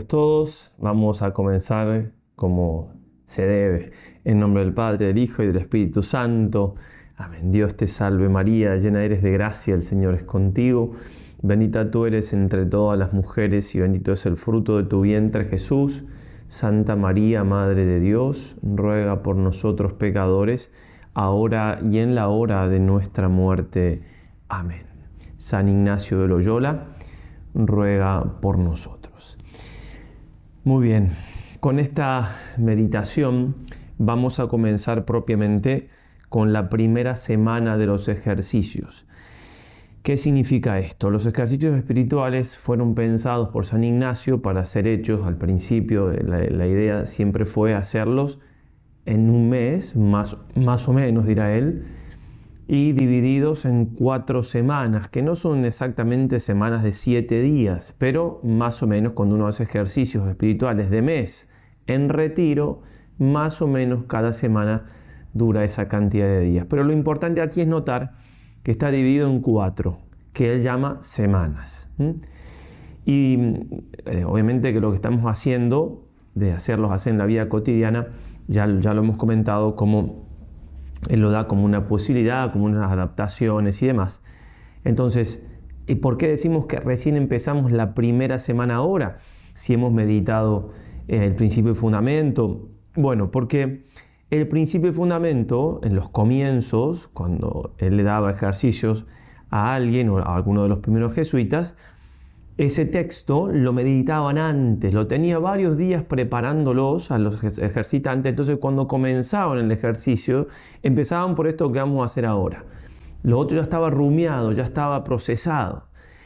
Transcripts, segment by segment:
Bienvenidos todos. Vamos a comenzar como se debe. En nombre del Padre, del Hijo y del Espíritu Santo. Amén. Dios te salve María, llena eres de gracia, el Señor es contigo. Bendita tú eres entre todas las mujeres y bendito es el fruto de tu vientre, Jesús. Santa María, Madre de Dios, ruega por nosotros pecadores, ahora y en la hora de nuestra muerte. Amén. San Ignacio de Loyola, ruega por nosotros. Muy bien, con esta meditación vamos a comenzar propiamente con la primera semana de los ejercicios. ¿Qué significa esto? Los ejercicios espirituales fueron pensados por San Ignacio para ser hechos al principio. La idea siempre fue hacerlos en un mes, más o menos, dirá él, y divididos en 4 semanas, que no son exactamente semanas de 7 días, pero más o menos cuando uno hace ejercicios espirituales de mes en retiro, más o menos cada semana dura esa cantidad de días. Pero lo importante aquí es notar que está dividido en 4, que él llama semanas. Y obviamente que lo que estamos haciendo, de hacerlos así en la vida cotidiana, ya lo hemos comentado, como él lo da como una posibilidad, como unas adaptaciones y demás. Entonces, ¿y por qué decimos que recién empezamos la primera semana ahora? Si hemos meditado el principio y fundamento. Bueno, porque el principio y fundamento, en los comienzos, cuando él le daba ejercicios a alguien o a alguno de los primeros jesuitas, ese texto lo meditaban antes, lo tenía varios días preparándolos a los ejercitantes. Entonces, cuando comenzaban el ejercicio, empezaban por esto que vamos a hacer ahora. Lo otro ya estaba rumiado, ya estaba procesado.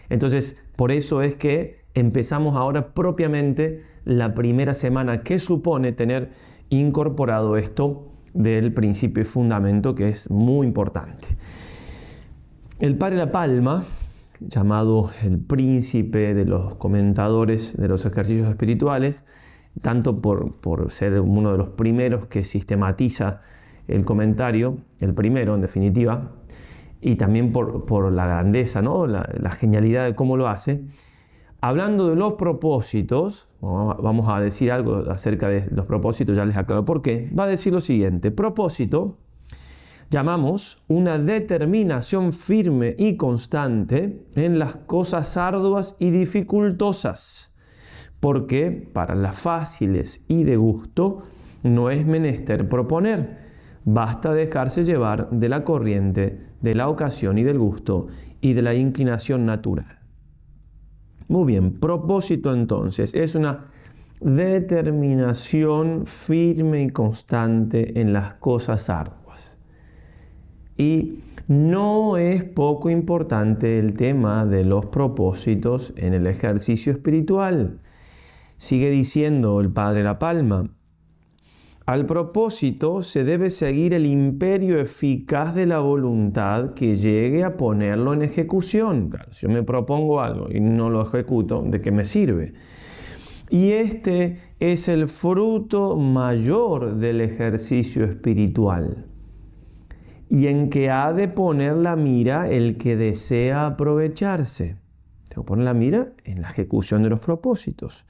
Entonces, por eso es que empezamos ahora propiamente la primera semana, que supone tener incorporado esto del principio y fundamento, que es muy importante. El padre La Palma, llamado el príncipe de los comentadores de los ejercicios espirituales, tanto por ser uno de los primeros que sistematiza el comentario, el primero en definitiva, y también por la grandeza, ¿no? la genialidad de cómo lo hace. Hablando de los propósitos, vamos a decir algo acerca de los propósitos, ya les aclaro por qué. Va a decir lo siguiente: propósito llamamos una determinación firme y constante en las cosas arduas y dificultosas, porque para las fáciles y de gusto no es menester proponer, basta dejarse llevar de la corriente, de la ocasión y del gusto y de la inclinación natural. Muy bien, propósito entonces es una determinación firme y constante en las cosas arduas. Y no es poco importante el tema de los propósitos en el ejercicio espiritual. Sigue diciendo el padre La Palma: al propósito se debe seguir el imperio eficaz de la voluntad que llegue a ponerlo en ejecución. Claro, si yo me propongo algo y no lo ejecuto, ¿de qué me sirve? Y este es el fruto mayor del ejercicio espiritual, y en que ha de poner la mira el que desea aprovecharse. Tengo que poner la mira en la ejecución de los propósitos.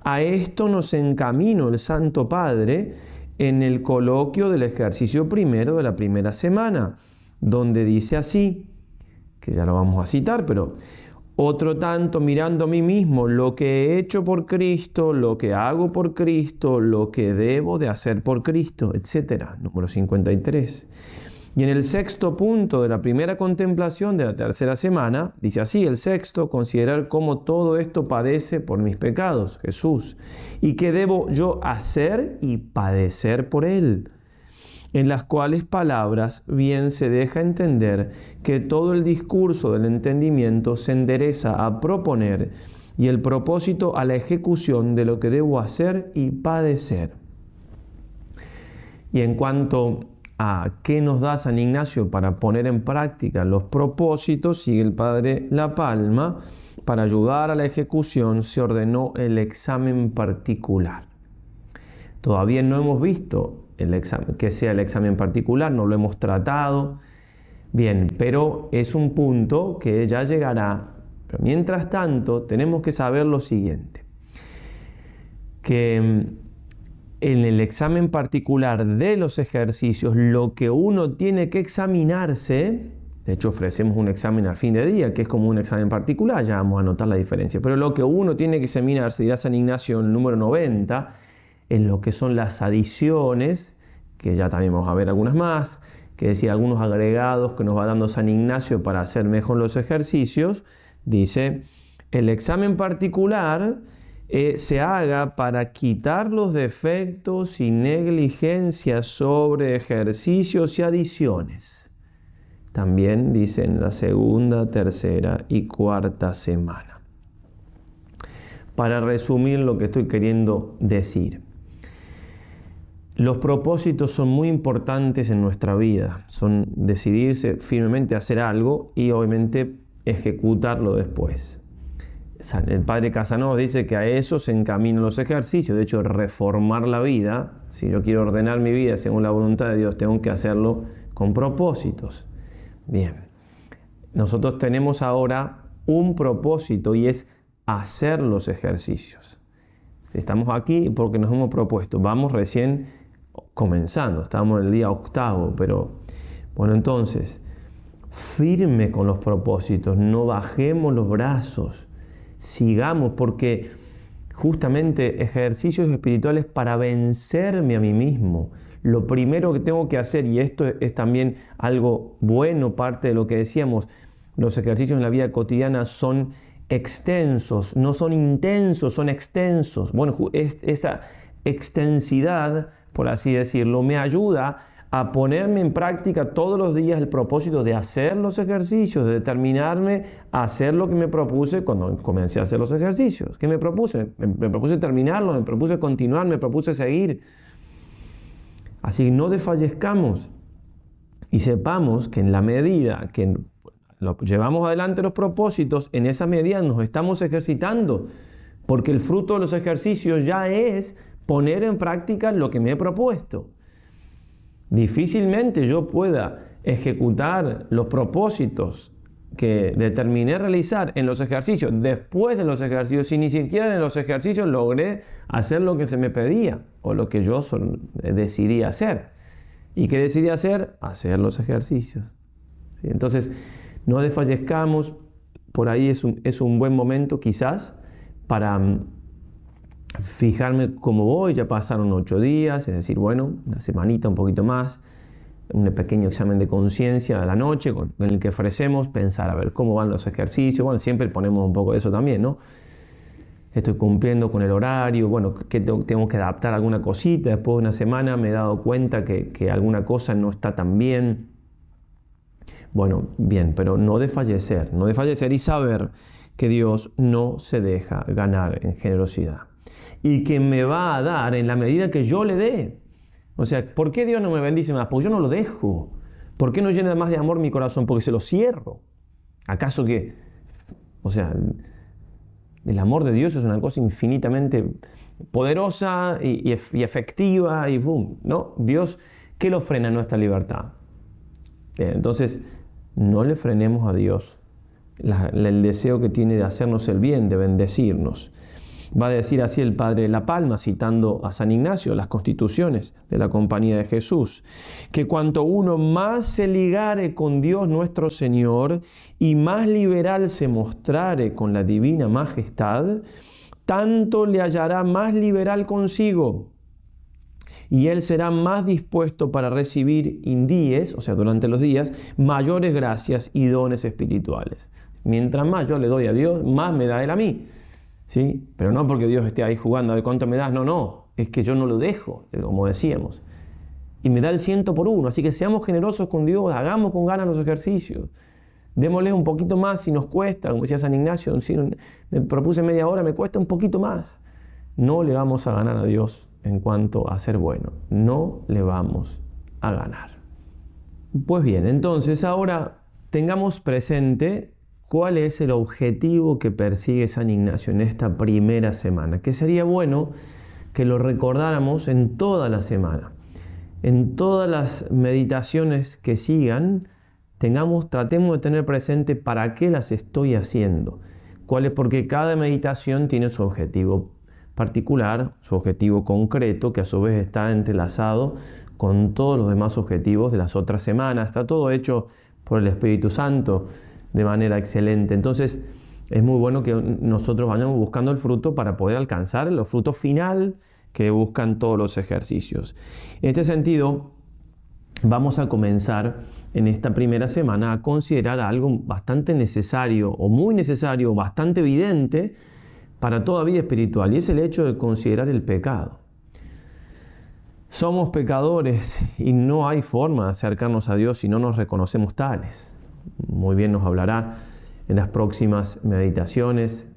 A esto nos encaminó el Santo Padre en el coloquio del ejercicio primero de la primera semana, donde dice así, que ya lo vamos a citar, pero: otro tanto mirando a mí mismo lo que he hecho por Cristo, lo que hago por Cristo, lo que debo de hacer por Cristo, etc. Número 53. Y en el 6º punto de la primera contemplación de la tercera semana, dice así el 6º: considerar cómo todo esto padece por mis pecados, Jesús, y qué debo yo hacer y padecer por él. En las cuales palabras bien se deja entender que todo el discurso del entendimiento se endereza a proponer y el propósito a la ejecución de lo que debo hacer y padecer. Y en cuanto a qué nos da San Ignacio para poner en práctica los propósitos, sigue el padre La Palma: para ayudar a la ejecución se ordenó el examen particular. Todavía no hemos visto el examen, que sea el examen particular, no lo hemos tratado. Bien, pero es un punto que ya llegará. Pero mientras tanto, tenemos que saber lo siguiente. que en el examen particular de los ejercicios, lo que uno tiene que examinarse, de hecho ofrecemos un examen al fin de día, que es como un examen particular, ya vamos a notar la diferencia, pero lo que uno tiene que examinarse, dirá San Ignacio en el número 90, en lo que son las adiciones, que ya también vamos a ver algunas más, que es decir, algunos agregados que nos va dando San Ignacio para hacer mejor los ejercicios. Dice, el examen particular se haga para quitar los defectos y negligencias sobre ejercicios y adiciones. También dice en la segunda, tercera y cuarta semana. Para resumir lo que estoy queriendo decir, los propósitos son muy importantes en nuestra vida. Son decidirse firmemente a hacer algo y obviamente ejecutarlo después. El padre Casanova dice que a eso se encaminan los ejercicios. De hecho, reformar la vida, si yo quiero ordenar mi vida según la voluntad de Dios, tengo que hacerlo con propósitos. Bien, nosotros tenemos ahora un propósito y es hacer los ejercicios. Estamos aquí porque nos hemos propuesto. Vamos recién comenzando, estamos en el día 8, pero bueno, entonces, firme con los propósitos, no bajemos los brazos. Sigamos, porque justamente ejercicios espirituales para vencerme a mí mismo. Lo primero que tengo que hacer, y esto es también algo bueno, parte de lo que decíamos, los ejercicios en la vida cotidiana son extensos, no son intensos, son extensos. Bueno, esa extensidad, por así decirlo, me ayuda a ponerme en práctica todos los días el propósito de hacer los ejercicios, de determinarme a hacer lo que me propuse cuando comencé a hacer los ejercicios. ¿Qué me propuse? Me propuse terminarlo, me propuse continuar, me propuse seguir. Así que no desfallezcamos y sepamos que en la medida que llevamos adelante los propósitos, en esa medida nos estamos ejercitando, porque el fruto de los ejercicios ya es poner en práctica lo que me he propuesto. Difícilmente yo pueda ejecutar los propósitos que determiné realizar en los ejercicios, después de los ejercicios, si ni siquiera en los ejercicios logré hacer lo que se me pedía o lo que yo decidí hacer. ¿Y qué decidí hacer? Hacer los ejercicios. ¿Sí? Entonces, no desfallezcamos. Por ahí es un buen momento quizás para fijarme cómo voy. Ya pasaron 8 días, es decir, bueno, una semanita, un poquito más, un pequeño examen de conciencia a la noche en el que ofrecemos pensar a ver cómo van los ejercicios. Bueno, siempre ponemos un poco de eso también, ¿no? Estoy cumpliendo con el horario, bueno, que tengo que adaptar alguna cosita. Después de una semana me he dado cuenta que alguna cosa no está tan bien. Bueno, bien, pero no desfallecer y saber que Dios no se deja ganar en generosidad y que me va a dar en la medida que yo le dé. O sea, ¿por qué Dios no me bendice más? Porque yo no lo dejo. ¿Por qué no llena más de amor mi corazón? Porque se lo cierro. ¿Acaso que? O sea, el amor de Dios es una cosa infinitamente poderosa y efectiva y boom, ¿no? Dios, ¿qué lo frena nuestra libertad? Entonces, no le frenemos a Dios el deseo que tiene de hacernos el bien, de bendecirnos. Va a decir así el padre de La Palma, citando a San Ignacio, las constituciones de la Compañía de Jesús, que cuanto uno más se ligare con Dios nuestro Señor y más liberal se mostrare con la divina majestad, tanto le hallará más liberal consigo, y él será más dispuesto para recibir in dies, o sea, durante los días, mayores gracias y dones espirituales. Mientras más yo le doy a Dios, más me da Él a mí. ¿Sí? Pero no porque Dios esté ahí jugando a ver cuánto me das, no, es que yo no lo dejo, como decíamos. Y me da el 100 por 1, así que seamos generosos con Dios, hagamos con ganas los ejercicios. Démosles un poquito más si nos cuesta, como decía San Ignacio, si me propuse media hora, me cuesta un poquito más. No le vamos a ganar a Dios en cuanto a ser bueno, no le vamos a ganar. Pues bien, entonces ahora tengamos presente cuál es el objetivo que persigue San Ignacio en esta primera semana, que sería bueno que lo recordáramos en toda la semana. En todas las meditaciones que sigan, tratemos de tener presente para qué las estoy haciendo. Porque cada meditación tiene su objetivo. particular, su objetivo concreto, que a su vez está entrelazado con todos los demás objetivos de las otras semanas. Está todo hecho por el Espíritu Santo de manera excelente. Entonces, es muy bueno que nosotros vayamos buscando el fruto para poder alcanzar el fruto final que buscan todos los ejercicios. En este sentido, vamos a comenzar en esta primera semana a considerar algo bastante necesario o muy necesario, bastante evidente para toda vida espiritual, y es el hecho de considerar el pecado. Somos pecadores y no hay forma de acercarnos a Dios si no nos reconocemos tales. Muy bien nos hablará en las próximas meditaciones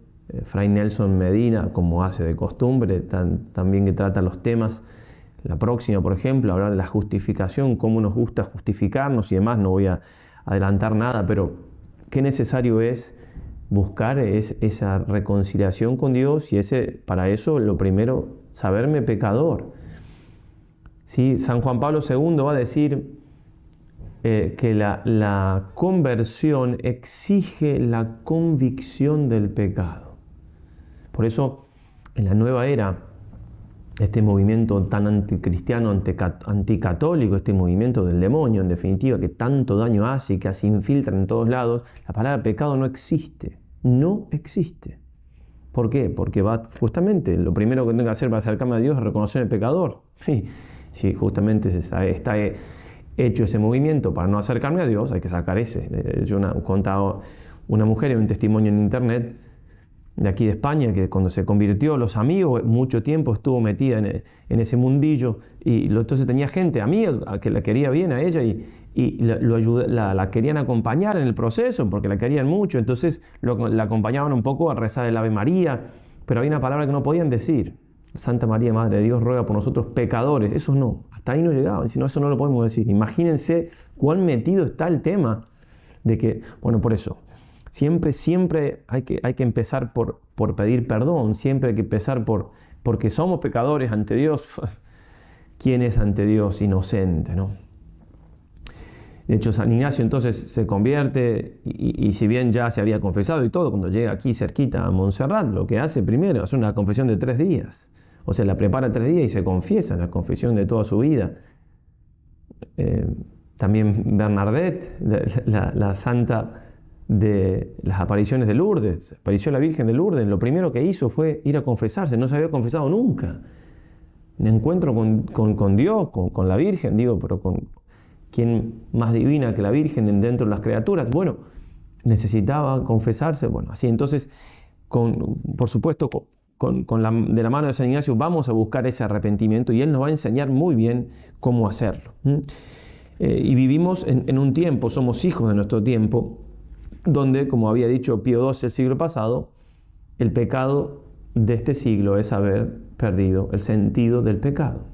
Fray Nelson Medina, como hace de costumbre, también que trata los temas. La próxima, por ejemplo, hablar de la justificación, cómo nos gusta justificarnos y demás. No voy a adelantar nada, pero qué necesario es buscar esa reconciliación con Dios, y para eso lo primero, saberme pecador. ¿Sí? San Juan Pablo II va a decir que la conversión exige la convicción del pecado. Por eso, en la nueva era, este movimiento tan anticristiano, anticatólico, este movimiento del demonio, en definitiva, que tanto daño hace y que se infiltra en todos lados, la palabra pecado no existe. No existe. ¿Por qué? Porque justamente lo primero que tengo que hacer para acercarme a Dios es reconocer el pecador. Si justamente está hecho ese movimiento para no acercarme a Dios, hay que sacar ese. Yo contaba una mujer en un testimonio en internet de aquí de España, que cuando se convirtió, los amigos, mucho tiempo estuvo metida en ese mundillo, y entonces tenía gente, amiga, que la quería bien a ella y la querían acompañar en el proceso porque la querían mucho. Entonces la acompañaban un poco a rezar el Ave María, pero había una palabra que no podían decir: Santa María, Madre de Dios, ruega por nosotros pecadores. Eso no, hasta ahí no llegaban, si no, eso no lo podemos decir. Imagínense cuán metido está el tema de que, bueno, por eso siempre hay que empezar por pedir perdón. Siempre hay que empezar porque somos pecadores ante Dios. ¿Quién es ante Dios inocente, no? De hecho, San Ignacio entonces se convierte, y si bien ya se había confesado y todo, cuando llega aquí cerquita a Montserrat, lo que hace primero es una confesión de 3 días. O sea, la prepara 3 días y se confiesa, la confesión de toda su vida. También Bernadette, la santa de las apariciones de Lourdes, apareció la Virgen de Lourdes, lo primero que hizo fue ir a confesarse, no se había confesado nunca. Un encuentro con Dios, con la Virgen, pero con ¿quién más divina que la Virgen dentro de las criaturas? Bueno, necesitaba confesarse. Bueno, así entonces, por supuesto, de la mano de San Ignacio vamos a buscar ese arrepentimiento, y él nos va a enseñar muy bien cómo hacerlo. Y vivimos en un tiempo, somos hijos de nuestro tiempo, donde, como había dicho Pío XII el siglo pasado, el pecado de este siglo es haber perdido el sentido del pecado.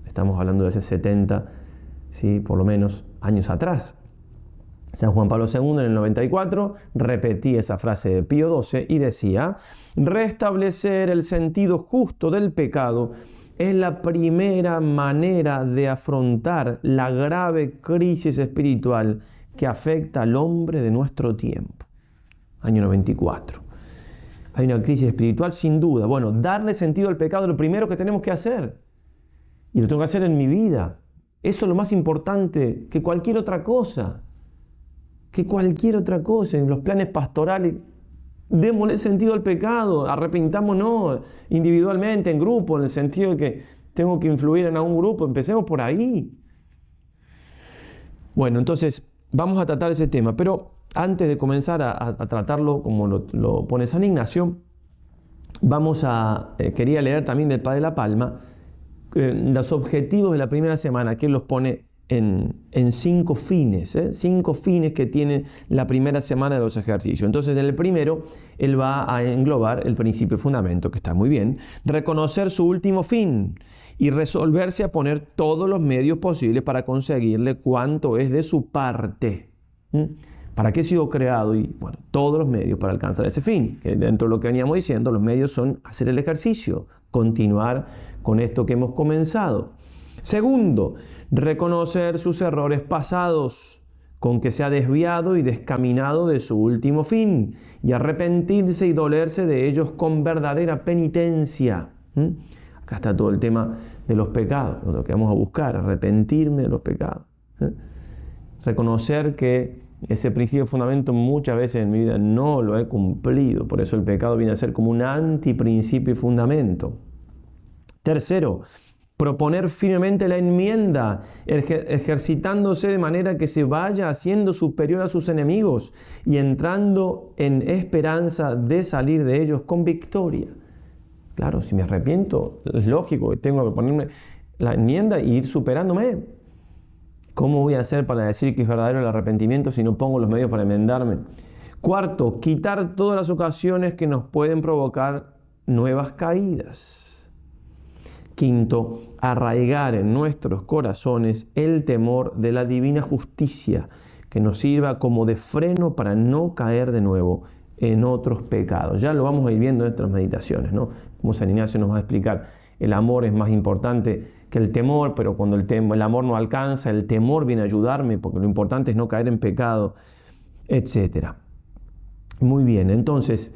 Estamos hablando de hace 70, ¿sí?, por lo menos años atrás. San Juan Pablo II en el 94 repetía esa frase de Pío XII y decía: restablecer el sentido justo del pecado es la primera manera de afrontar la grave crisis espiritual que afecta al hombre de nuestro tiempo. Año 94. Hay una crisis espiritual sin duda. Bueno, darle sentido al pecado es lo primero que tenemos que hacer. Y lo tengo que hacer en mi vida. Eso es lo más importante que cualquier otra cosa. En los planes pastorales, démosle sentido al pecado, arrepintámonos individualmente, en grupo, en el sentido de que tengo que influir en algún grupo. Empecemos por ahí. Bueno, entonces vamos a tratar ese tema, pero antes de comenzar a tratarlo como lo pone San Ignacio, quería leer también del Padre La Palma los objetivos de la primera semana, que él los pone en 5 fines, 5 fines que tiene la primera semana de los ejercicios. Entonces, en el primero, él va a englobar el principio y fundamento, que está muy bien, reconocer su último fin y resolverse a poner todos los medios posibles para conseguirle cuanto es de su parte. ¿Para qué he sido creado? Y bueno, todos los medios para alcanzar ese fin, que dentro de lo que veníamos diciendo, los medios son hacer el ejercicio, continuar con esto que hemos comenzado. Segundo, reconocer sus errores pasados, con que se ha desviado y descaminado de su último fin, y arrepentirse y dolerse de ellos con verdadera penitencia. Acá está todo el tema de los pecados, lo que vamos a buscar, arrepentirme de los pecados. Reconocer que ese principio de fundamento muchas veces en mi vida no lo he cumplido, por eso el pecado viene a ser como un antiprincipio y fundamento. Tercero, proponer firmemente la enmienda, ejercitándose de manera que se vaya haciendo superior a sus enemigos y entrando en esperanza de salir de ellos con victoria. Claro, si me arrepiento, es lógico que tengo que ponerme la enmienda e ir superándome. ¿Cómo voy a hacer para decir que es verdadero el arrepentimiento si no pongo los medios para enmendarme? Cuarto, quitar todas las ocasiones que nos pueden provocar nuevas caídas. Quinto, arraigar en nuestros corazones el temor de la divina justicia, que nos sirva como de freno para no caer de nuevo en otros pecados. Ya lo vamos a ir viendo en nuestras meditaciones, ¿no? Como San Ignacio nos va a explicar, el amor es más importante que el temor, pero cuando el amor no alcanza, el temor viene a ayudarme, porque lo importante es no caer en pecado, etc. Muy bien, entonces,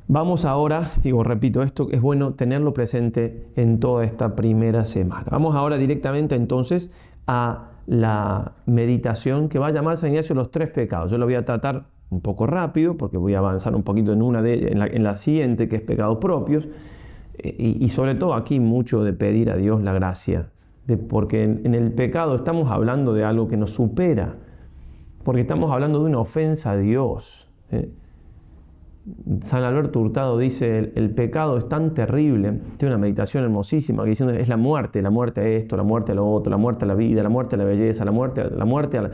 vamos ahora, repito, esto es bueno tenerlo presente en toda esta primera semana. Vamos ahora directamente entonces a la meditación que va a llamar San Ignacio los 3 pecados. Yo lo voy a tratar un poco rápido, porque voy a avanzar un poquito en la siguiente, que es pecados propios. Y sobre todo aquí mucho de pedir a Dios la gracia, porque en el pecado estamos hablando de algo que nos supera, porque estamos hablando de una ofensa a Dios. San Alberto Hurtado dice, el pecado es tan terrible, tiene una meditación hermosísima que diciendo es la muerte a esto, la muerte a lo otro, la muerte a la vida, la muerte a la belleza, la muerte a la...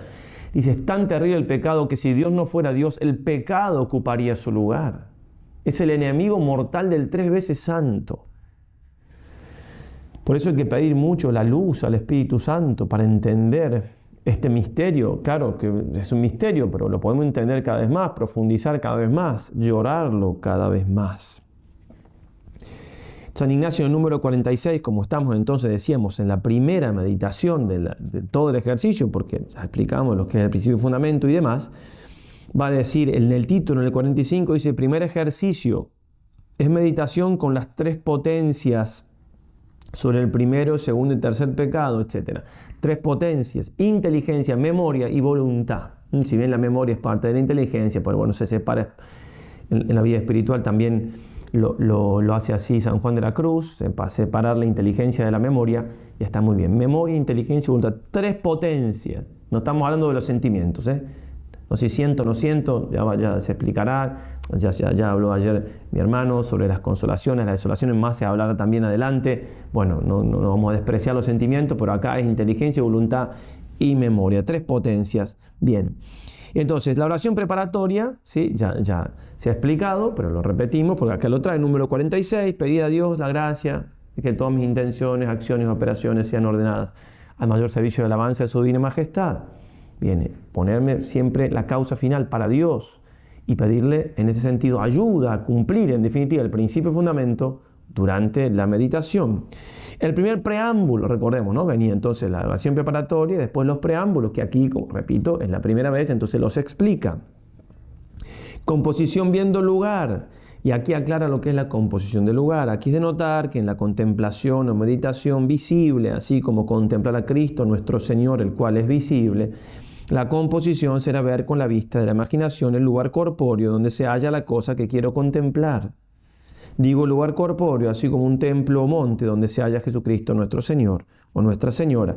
Dice, es tan terrible el pecado que si Dios no fuera Dios, el pecado ocuparía su lugar. Es el enemigo mortal del 3 veces santo. Por eso hay que pedir mucho la luz al Espíritu Santo para entender este misterio. Claro que es un misterio, pero lo podemos entender cada vez más, profundizar cada vez más, llorarlo cada vez más. San Ignacio, número 46, como estamos entonces, decíamos, en la primera meditación de todo el ejercicio, porque ya explicamos lo que es el principio y fundamento y demás, va a decir en el título, en el 45, dice, primer ejercicio es meditación con las 3 potencias sobre el primero, segundo y tercer pecado, etc. 3 potencias, inteligencia, memoria y voluntad. Si bien la memoria es parte de la inteligencia, pues bueno, se separa en la vida espiritual también lo hace así San Juan de la Cruz, para separar la inteligencia de la memoria, y está muy bien. Memoria, inteligencia y voluntad, 3 potencias. No estamos hablando de los sentimientos, No sé si siento, no siento, ya se explicará. Ya habló ayer mi hermano sobre las consolaciones, las desolaciones, más se hablará también adelante. Bueno, no vamos a despreciar los sentimientos, pero acá es inteligencia, voluntad y memoria, 3 potencias. Bien. Entonces, la oración preparatoria, ¿sí? ya se ha explicado, pero lo repetimos, porque acá lo trae, número 46, pedir a Dios la gracia de que todas mis intenciones, acciones, operaciones sean ordenadas al mayor servicio de alabanza de su divina majestad. Viene, ponerme siempre la causa final para Dios y pedirle en ese sentido ayuda a cumplir en definitiva el principio y fundamento durante la meditación. El primer preámbulo, recordemos, ¿no? Venía entonces la oración preparatoria y después los preámbulos, que aquí, como repito, es la primera vez, entonces los explica. Composición viendo lugar. Y aquí aclara lo que es la composición del lugar. Aquí es de notar que en la contemplación o meditación visible, así como contemplar a Cristo, nuestro Señor, el cual es visible, la composición será ver con la vista de la imaginación el lugar corpóreo donde se halla la cosa que quiero contemplar. Digo lugar corpóreo, así como un templo o monte donde se halla Jesucristo nuestro Señor o Nuestra Señora,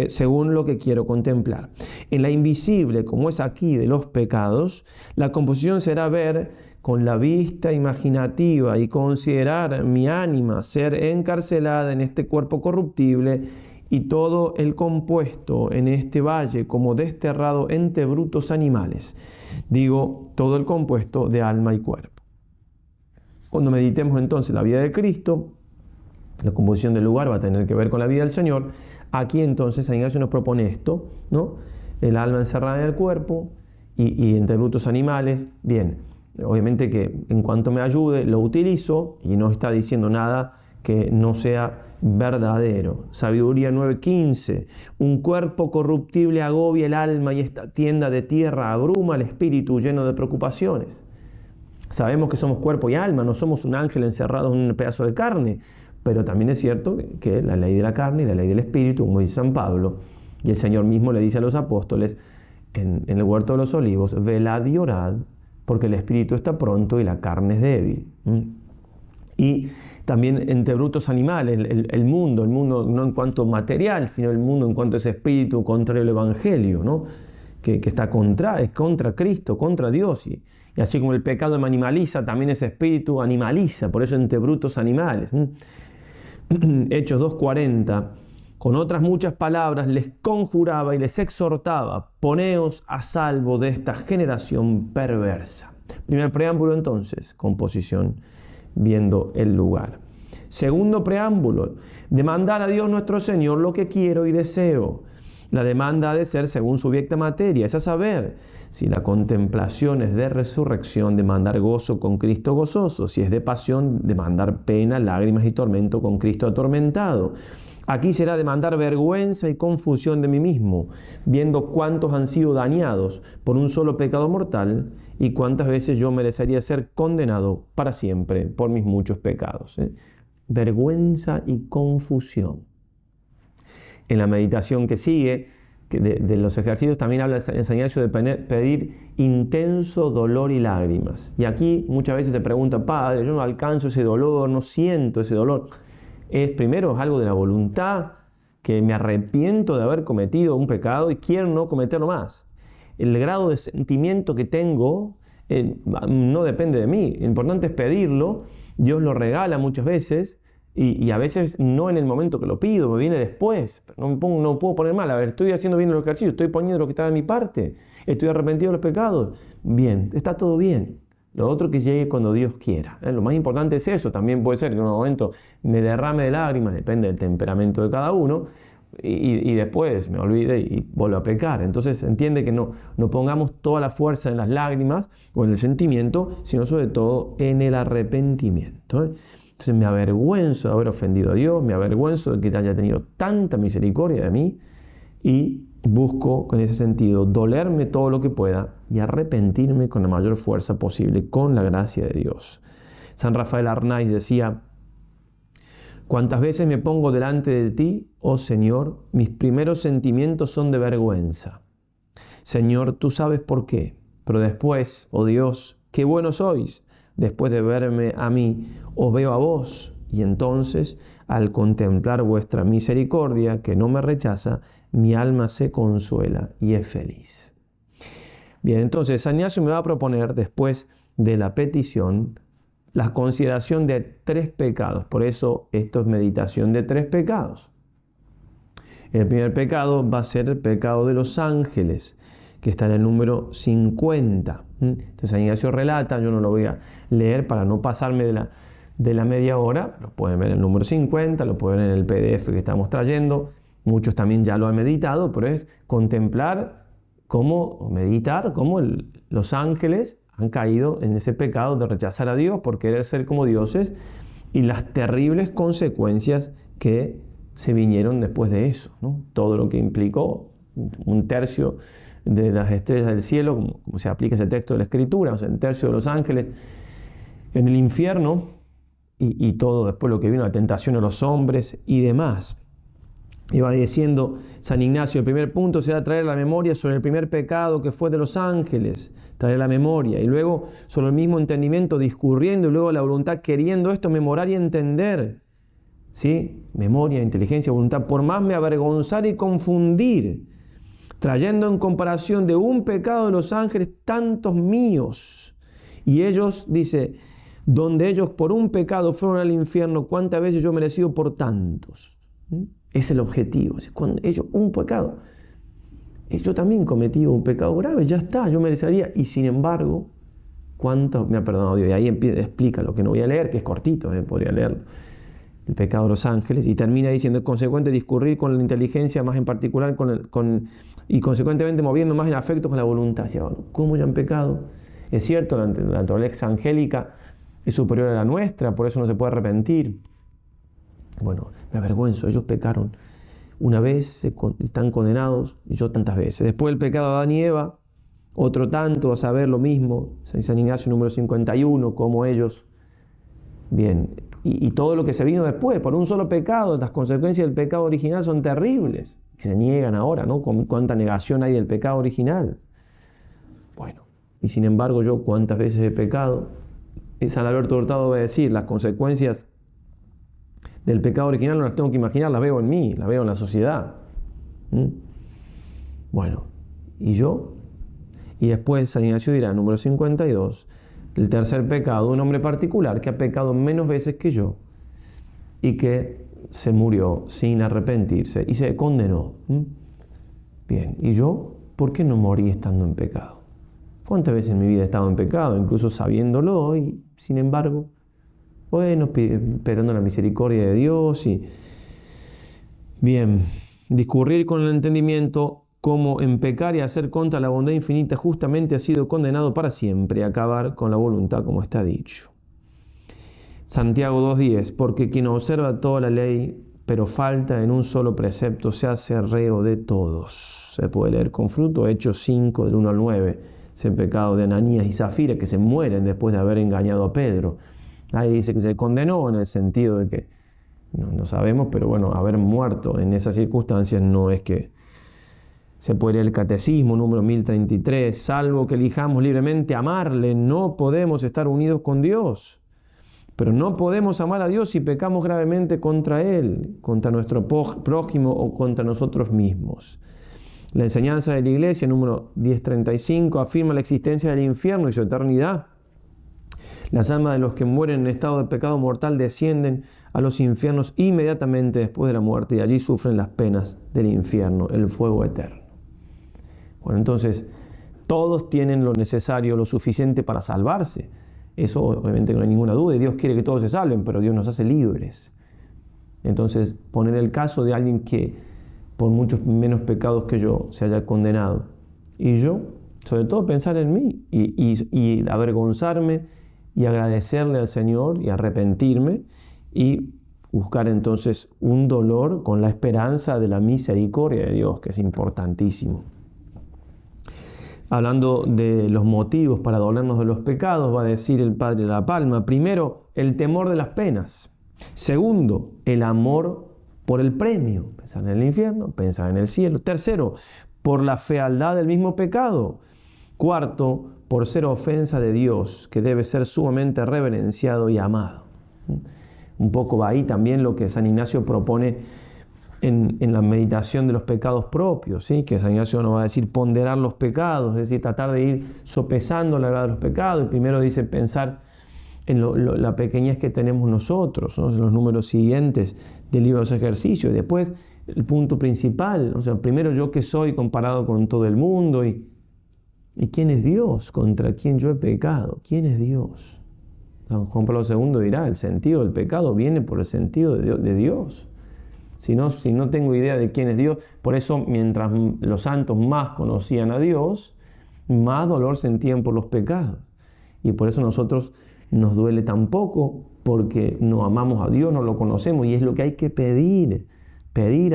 según lo que quiero contemplar. En la invisible, como es aquí de los pecados, la composición será ver con la vista imaginativa y considerar mi ánima ser encarcelada en este cuerpo corruptible y todo el compuesto en este valle como desterrado entre brutos animales. Digo, todo el compuesto de alma y cuerpo. Cuando meditemos entonces la vida de Cristo, la composición del lugar va a tener que ver con la vida del Señor. Aquí entonces San Ignacio nos propone esto, ¿no? El alma encerrada en el cuerpo y entre brutos animales. Bien, obviamente que en cuanto me ayude lo utilizo y no está diciendo nada que no sea verdadero. Sabiduría 9:15. Un cuerpo corruptible agobia el alma y esta tienda de tierra abruma el espíritu lleno de preocupaciones. Sabemos que somos cuerpo y alma, no somos un ángel encerrado en un pedazo de carne, pero también es cierto que la ley de la carne y la ley del espíritu, como dice San Pablo, y el Señor mismo le dice a los apóstoles en el huerto de los olivos, velad y orad, porque el espíritu está pronto y la carne es débil. Y también entre brutos animales, el mundo no en cuanto material, sino el mundo en cuanto a ese espíritu contrario al evangelio, ¿no? que está es contra Cristo, contra Dios. Y así como el pecado me animaliza, también ese espíritu animaliza, por eso entre brutos animales. Hechos 2:40, con otras muchas palabras les conjuraba y les exhortaba, poneos a salvo de esta generación perversa. Primer preámbulo entonces, composición, viendo el lugar. Segundo preámbulo, demandar a Dios nuestro Señor lo que quiero y deseo. La demanda ha de ser según su objeto materia, es a saber, si la contemplación es de resurrección, demandar gozo con Cristo gozoso, si es de pasión, demandar pena, lágrimas y tormento con Cristo atormentado. Aquí será demandar vergüenza y confusión de mí mismo, viendo cuántos han sido dañados por un solo pecado mortal y cuántas veces yo merecería ser condenado para siempre por mis muchos pecados. Vergüenza y confusión. En la meditación que sigue, de los ejercicios, también habla el San Ignacio de pedir intenso dolor y lágrimas. Y aquí muchas veces se pregunta, Padre, yo no alcanzo ese dolor, no siento ese dolor. Primero es algo de la voluntad, que me arrepiento de haber cometido un pecado y quiero no cometerlo más. El grado de sentimiento que tengo no depende de mí. Lo importante es pedirlo. Dios lo regala muchas veces. Y a veces no en el momento que lo pido, me viene después. No puedo poner mal. A ver, estoy haciendo bien los ejercicios, estoy poniendo lo que está de mi parte, estoy arrepentido de los pecados. Bien, está todo bien. Lo otro que llegue cuando Dios quiera. Lo más importante es eso. También puede ser que en un momento me derrame de lágrimas, depende del temperamento de cada uno, y después me olvide y vuelvo a pecar. Entonces entiende que no pongamos toda la fuerza en las lágrimas o en el sentimiento, sino sobre todo en el arrepentimiento. Entonces me avergüenzo de haber ofendido a Dios, me avergüenzo de que haya tenido tanta misericordia de mí y busco en ese sentido dolerme todo lo que pueda y arrepentirme con la mayor fuerza posible con la gracia de Dios. San Rafael Arnaiz decía, cuantas veces me pongo delante de ti, oh Señor, mis primeros sentimientos son de vergüenza. Señor, tú sabes por qué, pero después, oh Dios, qué buenos sois. Después de verme a mí, os veo a vos, y entonces, al contemplar vuestra misericordia, que no me rechaza, mi alma se consuela y es feliz. Bien, entonces San Ignacio me va a proponer, después de la petición, la consideración de 3 pecados. Por eso esto es meditación de 3 pecados. El primer pecado va a ser el pecado de los ángeles, que está en el número 50. Entonces San Ignacio relata, yo no lo voy a leer para no pasarme de la media hora, lo pueden ver en el número 50, lo pueden ver en el PDF que estamos trayendo, muchos también ya lo han meditado, pero es contemplar meditar cómo los ángeles han caído en ese pecado de rechazar a Dios por querer ser como dioses y las terribles consecuencias que se vinieron después de eso, ¿no? Todo lo que implicó 1/3 de las estrellas del cielo, como se aplica ese texto de la Escritura, o sea, 1/3 de los ángeles en el infierno y todo después lo que vino, la tentación a los hombres y demás. Y va diciendo San Ignacio, el primer punto será traer la memoria sobre el primer pecado que fue de los ángeles, traer la memoria, y luego sobre el mismo entendimiento discurriendo, y luego la voluntad queriendo esto, memorar y entender. ¿Sí? Memoria, inteligencia, voluntad, por más me avergonzar y confundir, trayendo en comparación de un pecado de los ángeles tantos míos. Y ellos, dice, donde ellos por un pecado fueron al infierno, ¿cuántas veces yo he merecido por tantos? Es el objetivo. Cuando ellos, un pecado. Yo también cometí un pecado grave, ya está, yo merecería. Y sin embargo, ¿cuántos me ha perdonado Dios? Y ahí explica lo que no voy a leer, que es cortito, podría leerlo. El pecado de los ángeles. Y termina diciendo, consecuente, discurrir con la inteligencia, más en particular, y consecuentemente moviendo más el afecto con la voluntad. ¿Cómo ya han pecado? Es cierto, la naturaleza angélica es superior a la nuestra, por eso no se puede arrepentir. Bueno, me avergüenzo, ellos pecaron una vez, están condenados, y yo tantas veces. Después del pecado de Adán y Eva, otro tanto a saber lo mismo, San Ignacio número 51, como ellos. Bien, y todo lo que se vino después, por un solo pecado, las consecuencias del pecado original son terribles. Se niegan ahora, ¿no? Cuánta negación hay del pecado original. Bueno, y sin embargo yo cuántas veces he pecado. San Alberto Hurtado va a decir, las consecuencias del pecado original no las tengo que imaginar, las veo en mí, las veo en la sociedad. Bueno, ¿y yo? Y después San Ignacio dirá, número 52, el tercer pecado, un hombre particular que ha pecado menos veces que yo y que se murió sin arrepentirse y se condenó. Bien, ¿y yo? ¿Por qué no morí estando en pecado? ¿Cuántas veces en mi vida he estado en pecado, incluso sabiéndolo, y sin embargo, bueno, esperando la misericordia de Dios y... Bien, discurrir con el entendimiento como en pecar y hacer contra la bondad infinita justamente ha sido condenado para siempre, acabar con la voluntad como está dicho. Santiago 2:10, porque quien observa toda la ley, pero falta en un solo precepto, se hace reo de todos. Se puede leer con fruto, Hechos 5, del 1 al 9, ese pecado de Ananías y Zafira, que se mueren después de haber engañado a Pedro. Ahí dice que se condenó en el sentido de que, no sabemos, pero bueno, haber muerto en esas circunstancias no es que... Se puede leer el Catecismo, número 1033, salvo que elijamos libremente amarle, no podemos estar unidos con Dios. Pero no podemos amar a Dios si pecamos gravemente contra Él, contra nuestro prójimo o contra nosotros mismos. La enseñanza de la Iglesia, número 1035, afirma la existencia del infierno y su eternidad. Las almas de los que mueren en estado de pecado mortal descienden a los infiernos inmediatamente después de la muerte y allí sufren las penas del infierno, el fuego eterno. Bueno, entonces, todos tienen lo necesario, lo suficiente para salvarse. Eso obviamente no hay ninguna duda, y Dios quiere que todos se salven, pero Dios nos hace libres. Entonces, poner el caso de alguien que por muchos menos pecados que yo se haya condenado, y yo, sobre todo, pensar en mí y avergonzarme y agradecerle al Señor y arrepentirme y buscar entonces un dolor con la esperanza de la misericordia de Dios, que es importantísimo. Hablando de los motivos para dolernos de los pecados, va a decir el Padre de la Palma: primero, el temor de las penas. Segundo, el amor por el premio. Pensar en el infierno, pensar en el cielo. Tercero, por la fealdad del mismo pecado. Cuarto, por ser ofensa de Dios, que debe ser sumamente reverenciado y amado. Un poco va ahí también lo que San Ignacio propone en la meditación de los pecados propios, ¿sí? Que San Ignacio nos va a decir ponderar los pecados, es decir, tratar de ir sopesando la verdad de los pecados. Y primero dice pensar en la pequeñez que tenemos nosotros, ¿no? En los números siguientes del libro de los ejercicios. Y después el punto principal, o sea, primero yo que soy comparado con todo el mundo y ¿quién es Dios? ¿Contra quién yo he pecado? ¿Quién es Dios? San Juan Pablo II dirá, el sentido del pecado viene por el sentido de Dios. Si no tengo idea de quién es Dios, por eso mientras los santos más conocían a Dios, más dolor sentían por los pecados. Y por eso nosotros nos duele tan poco, porque no amamos a Dios, no lo conocemos, y es lo que hay que pedir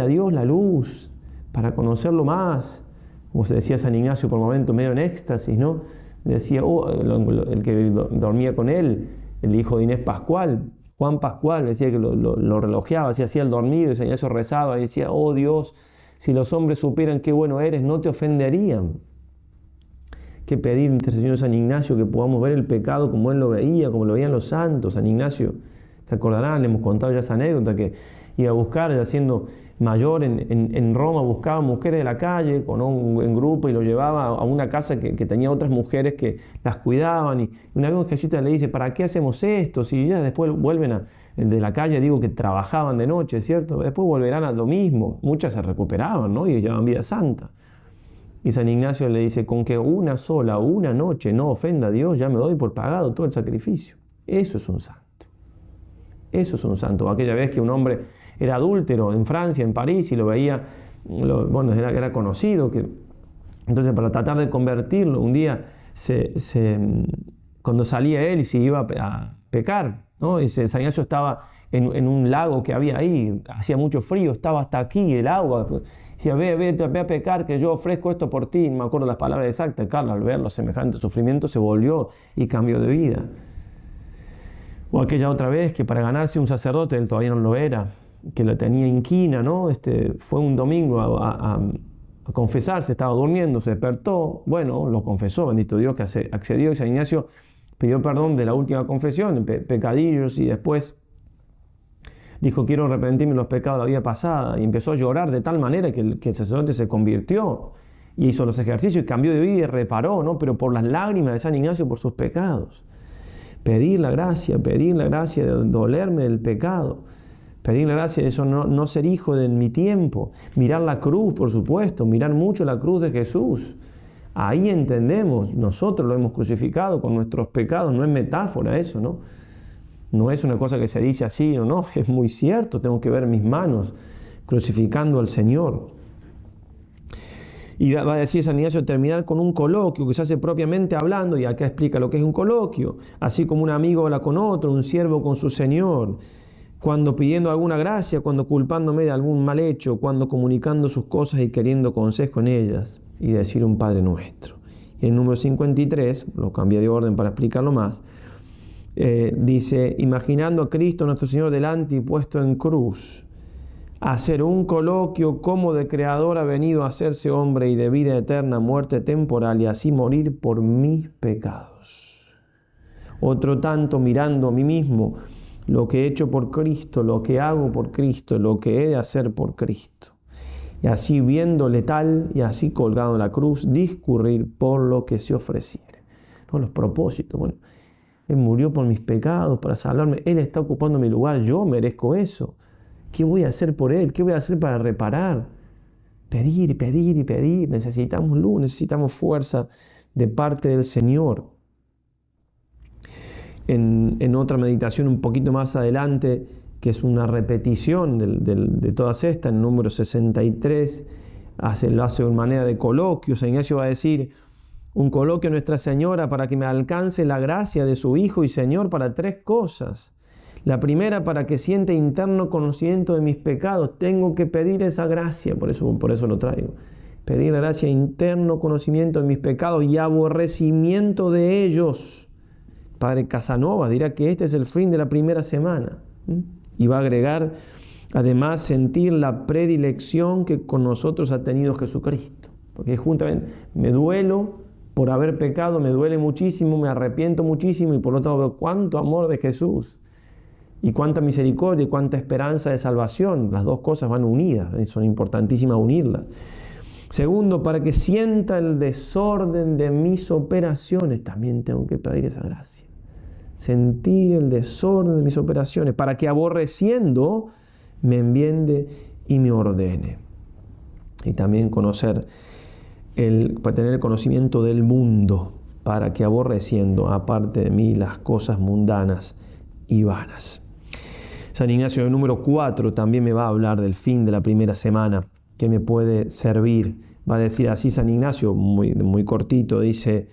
a Dios la luz para conocerlo más. Como se decía San Ignacio por momentos medio en éxtasis, ¿no? Decía, el que dormía con él, el hijo de Inés Pascual, Juan Pascual, decía que lo relojeaba, se hacía el dormido, y San Ignacio rezaba y decía: oh Dios, si los hombres supieran qué bueno eres, no te ofenderían. Que pedir intercesión de San Ignacio, que podamos ver el pecado como él lo veía, como lo veían los santos. San Ignacio, ¿se acordarán? Le hemos contado ya esa anécdota, que iba a buscar, ya siendo mayor en Roma, buscaba mujeres de la calle con un grupo y lo llevaba a una casa que tenía otras mujeres que las cuidaban. Y una vez un jesuita le dice: ¿para qué hacemos esto? Si ya después vuelven de la calle, digo que trabajaban de noche, ¿cierto? Después volverán a lo mismo. Muchas se recuperaban, ¿no? Y llevaban vida santa. Y San Ignacio le dice: con que una noche no ofenda a Dios, ya me doy por pagado todo el sacrificio. Eso es un santo. Eso es un santo. Aquella vez que un hombre era adúltero en Francia, en París, y lo veía, era conocido. Entonces, para tratar de convertirlo, un día, cuando salía él y se iba a pecar, ¿no? Dice, San Ignacio estaba en un lago que había ahí, hacía mucho frío, estaba hasta aquí el agua. Decía, ve a pecar, que yo ofrezco esto por ti. No me acuerdo las palabras exactas. Carlos, al ver los semejantes sufrimientos, se volvió y cambió de vida. O aquella otra vez que para ganarse un sacerdote, él todavía no lo era, que lo tenía inquina, ¿no? Fue un domingo a confesarse, estaba durmiendo, se despertó, bueno, lo confesó, bendito Dios, que accedió, y San Ignacio pidió perdón de la última confesión, pecadillos, y después dijo, quiero arrepentirme de los pecados de la vida pasada, y empezó a llorar de tal manera que el sacerdote se convirtió, y hizo los ejercicios, y cambió de vida y reparó, ¿no? Pero por las lágrimas de San Ignacio por sus pecados. Pedir la gracia de dolerme del pecado, pedir la gracia de eso, no ser hijo de mi tiempo, mirar la cruz, por supuesto, mirar mucho la cruz de Jesús. Ahí entendemos, nosotros lo hemos crucificado con nuestros pecados, no es metáfora eso, ¿no? No es una cosa que se dice así o no, es muy cierto, tengo que ver mis manos crucificando al Señor. Y va a decir San Ignacio, terminar con un coloquio que se hace propiamente hablando, y acá explica lo que es un coloquio, así como un amigo habla con otro, un siervo con su señor, cuando pidiendo alguna gracia, cuando culpándome de algún mal hecho, cuando comunicando sus cosas y queriendo consejo en ellas, y decir un Padre Nuestro. Y el número 53, lo cambié de orden para explicarlo más, dice, imaginando a Cristo nuestro Señor delante y puesto en cruz, hacer un coloquio como de creador ha venido a hacerse hombre y de vida eterna, muerte temporal, y así morir por mis pecados. Otro tanto mirando a mí mismo, lo que he hecho por Cristo, lo que hago por Cristo, lo que he de hacer por Cristo. Y así viéndole tal y así colgado en la cruz, discurrir por lo que se ofreciere. ¿No? Los propósitos, bueno, Él murió por mis pecados para salvarme, Él está ocupando mi lugar, yo merezco eso. ¿Qué voy a hacer por Él? ¿Qué voy a hacer para reparar? Pedir y pedir y pedir. Necesitamos luz, necesitamos fuerza de parte del Señor. En otra meditación un poquito más adelante, que es una repetición de todas estas, en número 63, lo hace de manera de coloquio. San Ignacio va a decir, un coloquio a Nuestra Señora para que me alcance la gracia de su Hijo y Señor para 3 cosas. La primera, para que sienta interno conocimiento de mis pecados. Tengo que pedir esa gracia, por eso lo traigo. Pedir la gracia, interno conocimiento de mis pecados y aborrecimiento de ellos. Padre Casanova dirá que este es el fin de la primera semana. Y va a agregar, además, sentir la predilección que con nosotros ha tenido Jesucristo. Porque juntamente me duelo por haber pecado, me duele muchísimo, me arrepiento muchísimo, y por lo tanto, cuánto amor de Jesús. Y cuánta misericordia y cuánta esperanza de salvación. Las dos cosas van unidas, son importantísimas unirlas. Segundo, para que sienta el desorden de mis operaciones, también tengo que pedir esa gracia. Sentir el desorden de mis operaciones, para que aborreciendo me enmiende y me ordene. Y también para tener el conocimiento del mundo, para que aborreciendo, aparte de mí, las cosas mundanas y vanas. San Ignacio, el número 4, también me va a hablar del fin de la primera semana, que me puede servir. Va a decir así San Ignacio, muy cortito, dice,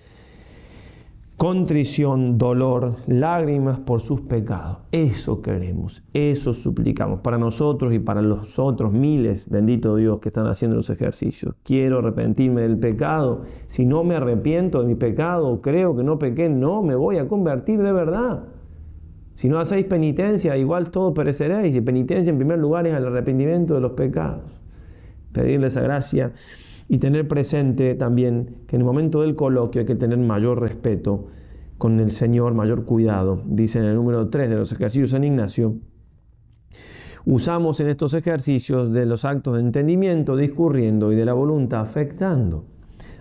contrición, dolor, lágrimas por sus pecados. Eso queremos, eso suplicamos para nosotros y para los otros miles, bendito Dios, que están haciendo los ejercicios. Quiero arrepentirme del pecado. Si no me arrepiento de mi pecado, creo que no pequé, no me voy a convertir de verdad. Si no hacéis penitencia, igual todos pereceréis. Y penitencia en primer lugar es el arrepentimiento de los pecados. Pedirle esa gracia y tener presente también que en el momento del coloquio hay que tener mayor respeto con el Señor, mayor cuidado. Dice en el número 3 de los ejercicios de San Ignacio, usamos en estos ejercicios de los actos de entendimiento discurriendo y de la voluntad afectando.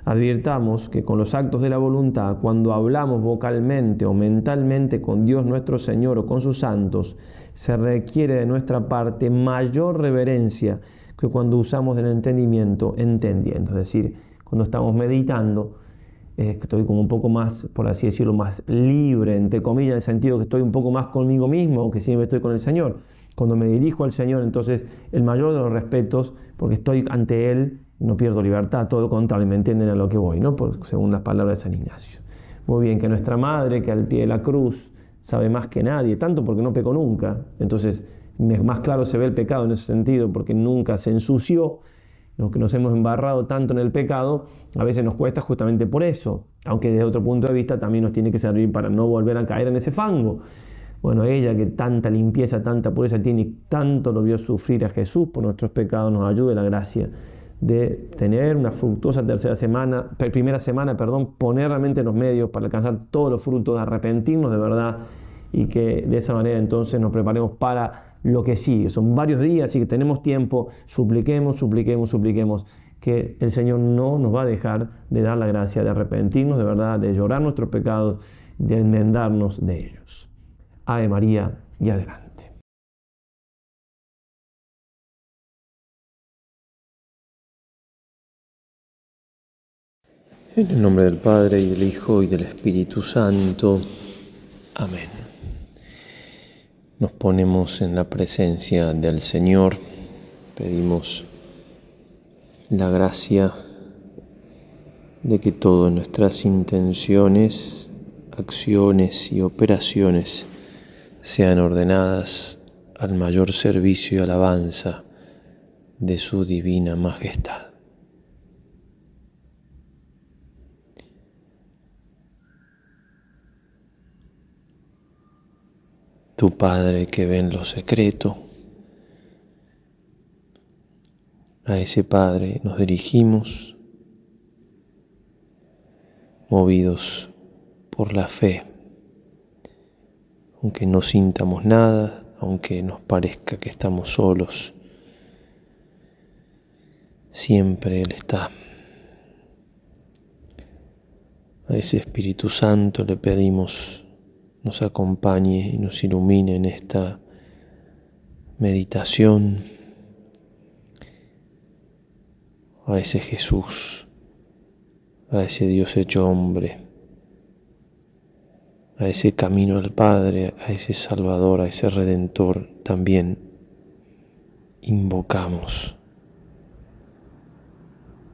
Advirtamos que con los actos de la voluntad, cuando hablamos vocalmente o mentalmente con Dios nuestro Señor o con sus santos, se requiere de nuestra parte mayor reverencia que cuando usamos del entendimiento entendiendo. Es decir, cuando estamos meditando, estoy como un poco más, por así decirlo, más libre, entre comillas, en el sentido que estoy un poco más conmigo mismo o que siempre estoy con el Señor. Cuando me dirijo al Señor, entonces el mayor de los respetos, porque estoy ante Él, no pierdo libertad, todo lo contrario, me entienden a lo que voy, ¿no? Según las palabras de San Ignacio. Muy bien, que nuestra Madre, que al pie de la cruz sabe más que nadie, tanto porque no pecó nunca. Entonces, más claro se ve el pecado en ese sentido, porque nunca se ensució. Los que nos hemos embarrado tanto en el pecado, a veces nos cuesta justamente por eso, aunque desde otro punto de vista también nos tiene que servir para no volver a caer en ese fango. Bueno, ella que tanta limpieza, tanta pureza tiene y tanto lo vio sufrir a Jesús por nuestros pecados, nos ayude la gracia de tener una fructuosa primera semana, poner realmente los medios para alcanzar todos los frutos, arrepentirnos de verdad y que de esa manera entonces nos preparemos para lo que sigue. Son varios días y que tenemos tiempo, supliquemos que el Señor no nos va a dejar de dar la gracia de arrepentirnos de verdad, de llorar nuestros pecados, de enmendarnos de ellos. Ave María y adelante. En el nombre del Padre, y del Hijo, y del Espíritu Santo. Amén. Nos ponemos en la presencia del Señor, pedimos la gracia de que todas nuestras intenciones, acciones y operaciones sean ordenadas al mayor servicio y alabanza de su divina majestad. Tu Padre que ve en lo secreto, a ese Padre nos dirigimos, movidos por la fe, aunque no sintamos nada, aunque nos parezca que estamos solos, siempre Él está. A ese Espíritu Santo le pedimos nos acompañe y nos ilumine en esta meditación. A ese Jesús, a ese Dios hecho hombre, a ese camino al Padre, a ese Salvador, a ese Redentor, también invocamos.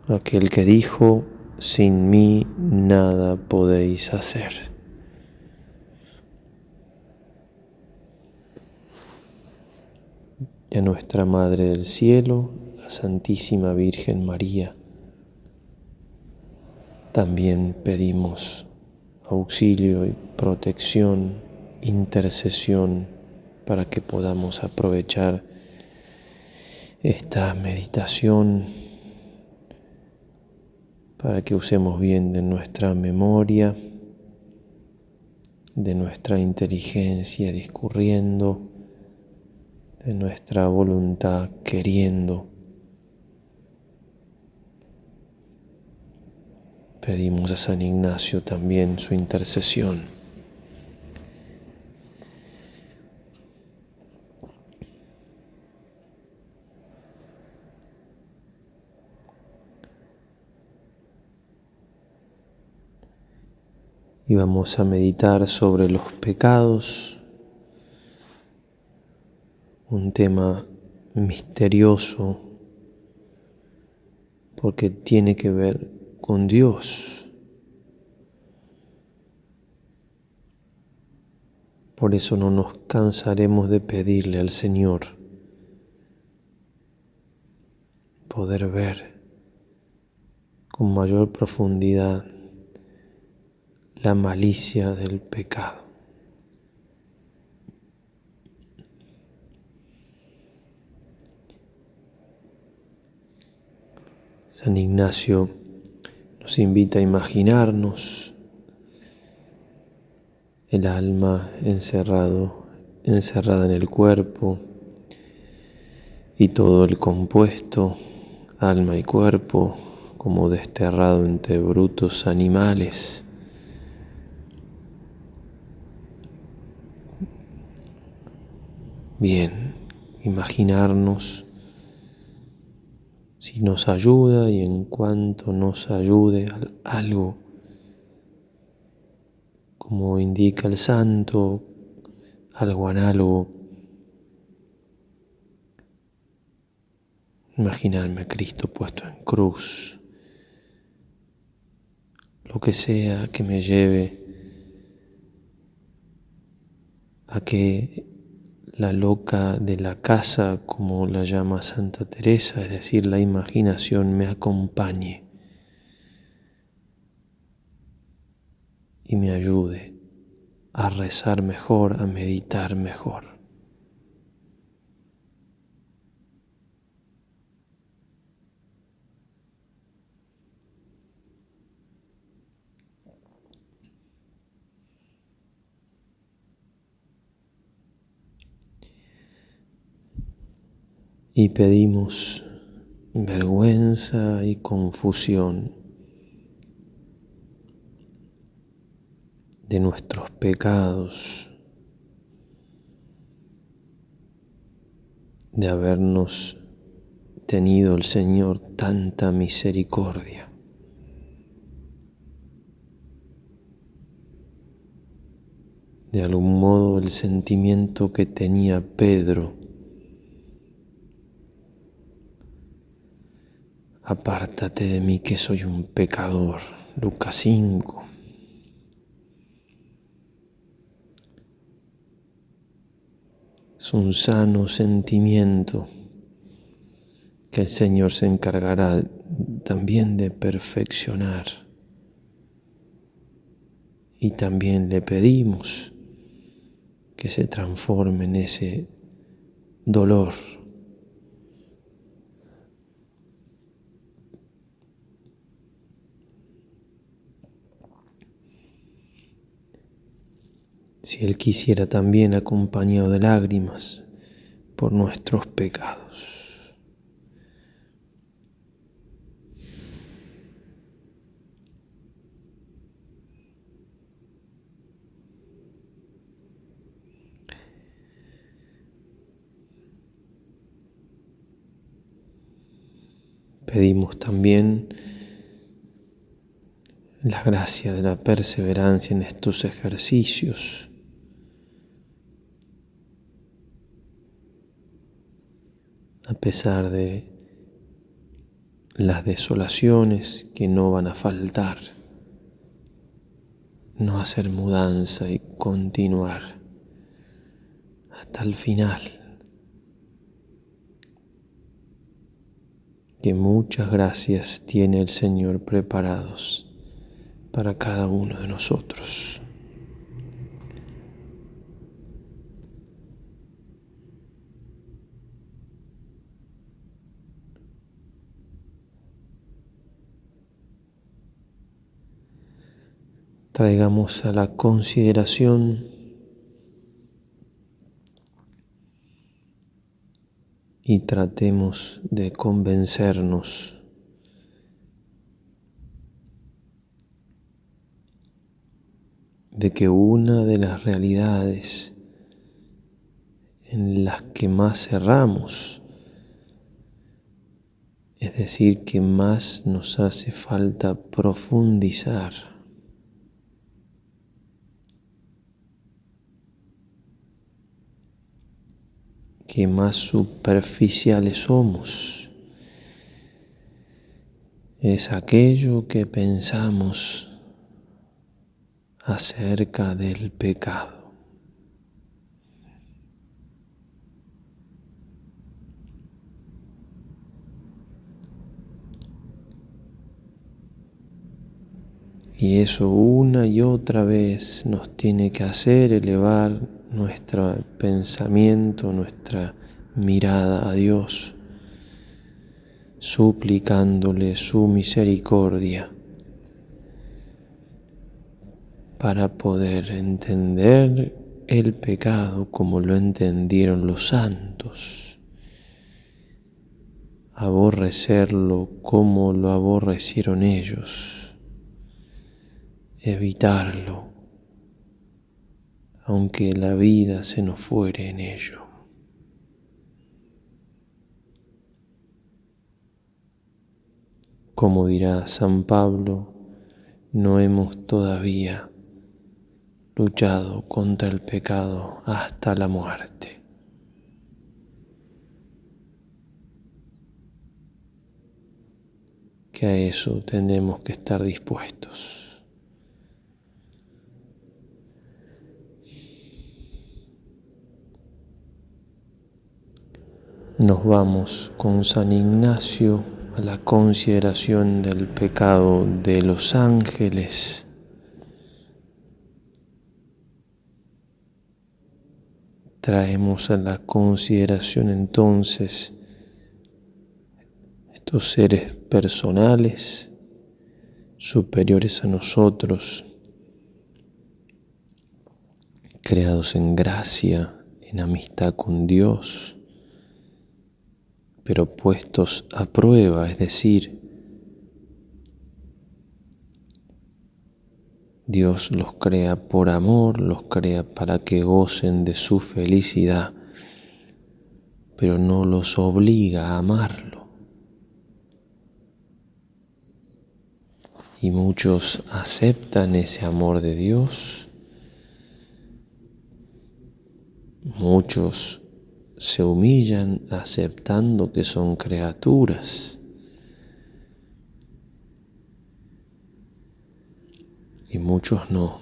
Aquel que dijo, sin mí nada podéis hacer. Y a nuestra Madre del Cielo, la Santísima Virgen María, también pedimos auxilio y protección, intercesión, para que podamos aprovechar esta meditación, para que usemos bien de nuestra memoria, de nuestra inteligencia discurriendo, de nuestra voluntad queriendo. Pedimos a San Ignacio también su intercesión. Y vamos a meditar sobre los pecados, un tema misterioso porque tiene que ver con Dios. Por eso no nos cansaremos de pedirle al Señor poder ver con mayor profundidad la malicia del pecado. San Ignacio nos invita a imaginarnos el alma encerrada en el cuerpo y todo el compuesto, alma y cuerpo, como desterrado entre brutos animales. Bien, imaginarnos si nos ayuda y en cuanto nos ayude algo, como indica el santo, algo análogo. Imaginarme a Cristo puesto en cruz, lo que sea que me lleve a que la loca de la casa, como la llama Santa Teresa, es decir, la imaginación, me acompañe y me ayude a rezar mejor, a meditar mejor. Y pedimos vergüenza y confusión de nuestros pecados, de habernos tenido el Señor tanta misericordia. De algún modo el sentimiento que tenía Pedro: apártate de mí que soy un pecador. Lucas 5. Es un sano sentimiento que el Señor se encargará también de perfeccionar. Y también le pedimos que se transforme en ese dolor. Si Él quisiera, también acompañado de lágrimas por nuestros pecados. Pedimos también la gracia de la perseverancia en estos ejercicios. A pesar de las desolaciones que no van a faltar, no hacer mudanza y continuar hasta el final. Que muchas gracias tiene el Señor preparados para cada uno de nosotros. Traigamos a la consideración y tratemos de convencernos de que una de las realidades en las que más erramos, es decir, que más nos hace falta profundizar, que más superficiales somos, es aquello que pensamos acerca del pecado. Y eso una y otra vez nos tiene que hacer elevar nuestro pensamiento, nuestra mirada a Dios, suplicándole su misericordia para poder entender el pecado como lo entendieron los santos, aborrecerlo como lo aborrecieron ellos, evitarlo, aunque la vida se nos fuere en ello. Como dirá San Pablo, no hemos todavía luchado contra el pecado hasta la muerte. Que a eso tenemos que estar dispuestos. nos vamos con San Ignacio a la consideración del pecado de los ángeles. Traemos a la consideración entonces estos seres personales superiores a nosotros, creados en gracia, en amistad con Dios, pero puestos a prueba, es decir, Dios los crea por amor, los crea para que gocen de su felicidad, pero no los obliga a amarlo. Y muchos aceptan ese amor de Dios, muchos se humillan aceptando que son criaturas. Y muchos no.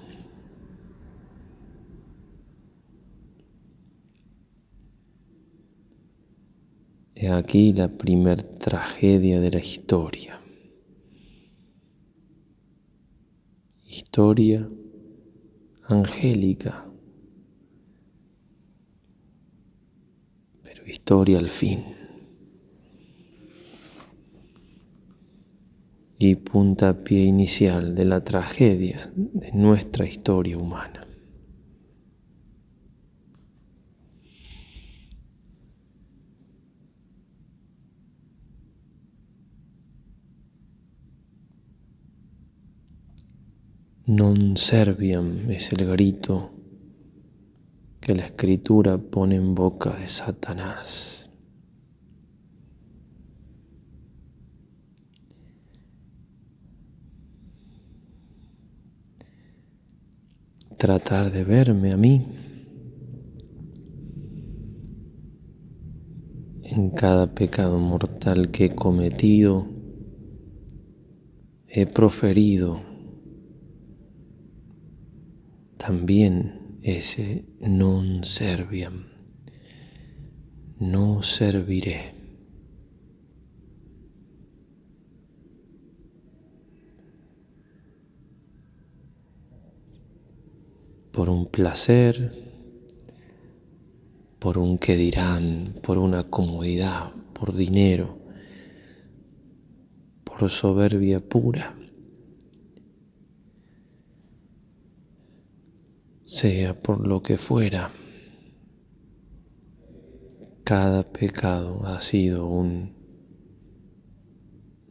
He aquí la primer tragedia de la historia. Historia angélica, pero historia al fin. Y puntapié inicial de la tragedia de nuestra historia humana. Non serviam es el grito que la Escritura pone en boca de Satanás. Tratar de verme a mí en cada pecado mortal que he cometido, he proferido también ese non serviam, no serviré. Por un placer, por un qué dirán, por una comodidad, por dinero, por soberbia pura. Sea por lo que fuera, cada pecado ha sido un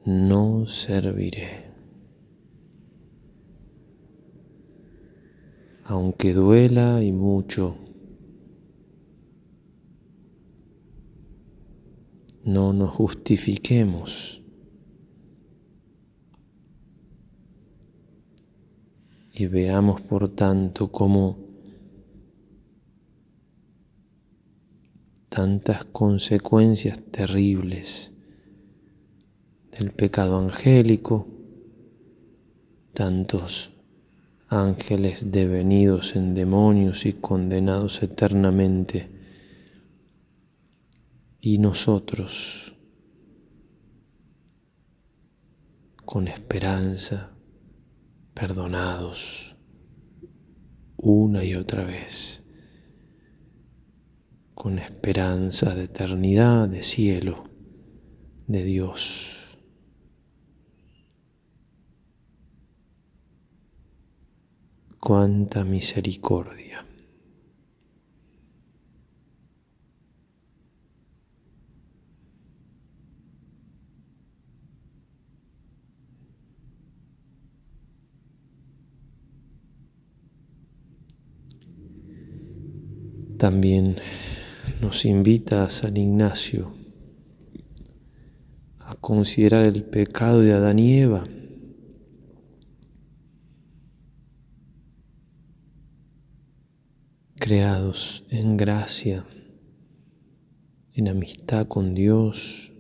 no serviré. Aunque duela y mucho, no nos justifiquemos y veamos por tanto cómo tantas consecuencias terribles del pecado angélico, tantos ángeles devenidos en demonios y condenados eternamente, y nosotros con esperanza, perdonados una y otra vez, con esperanza de eternidad, de cielo, de Dios. Cuánta misericordia. También nos invita a San Ignacio a considerar el pecado de Adán y Eva. Creados en gracia, en amistad con Dios,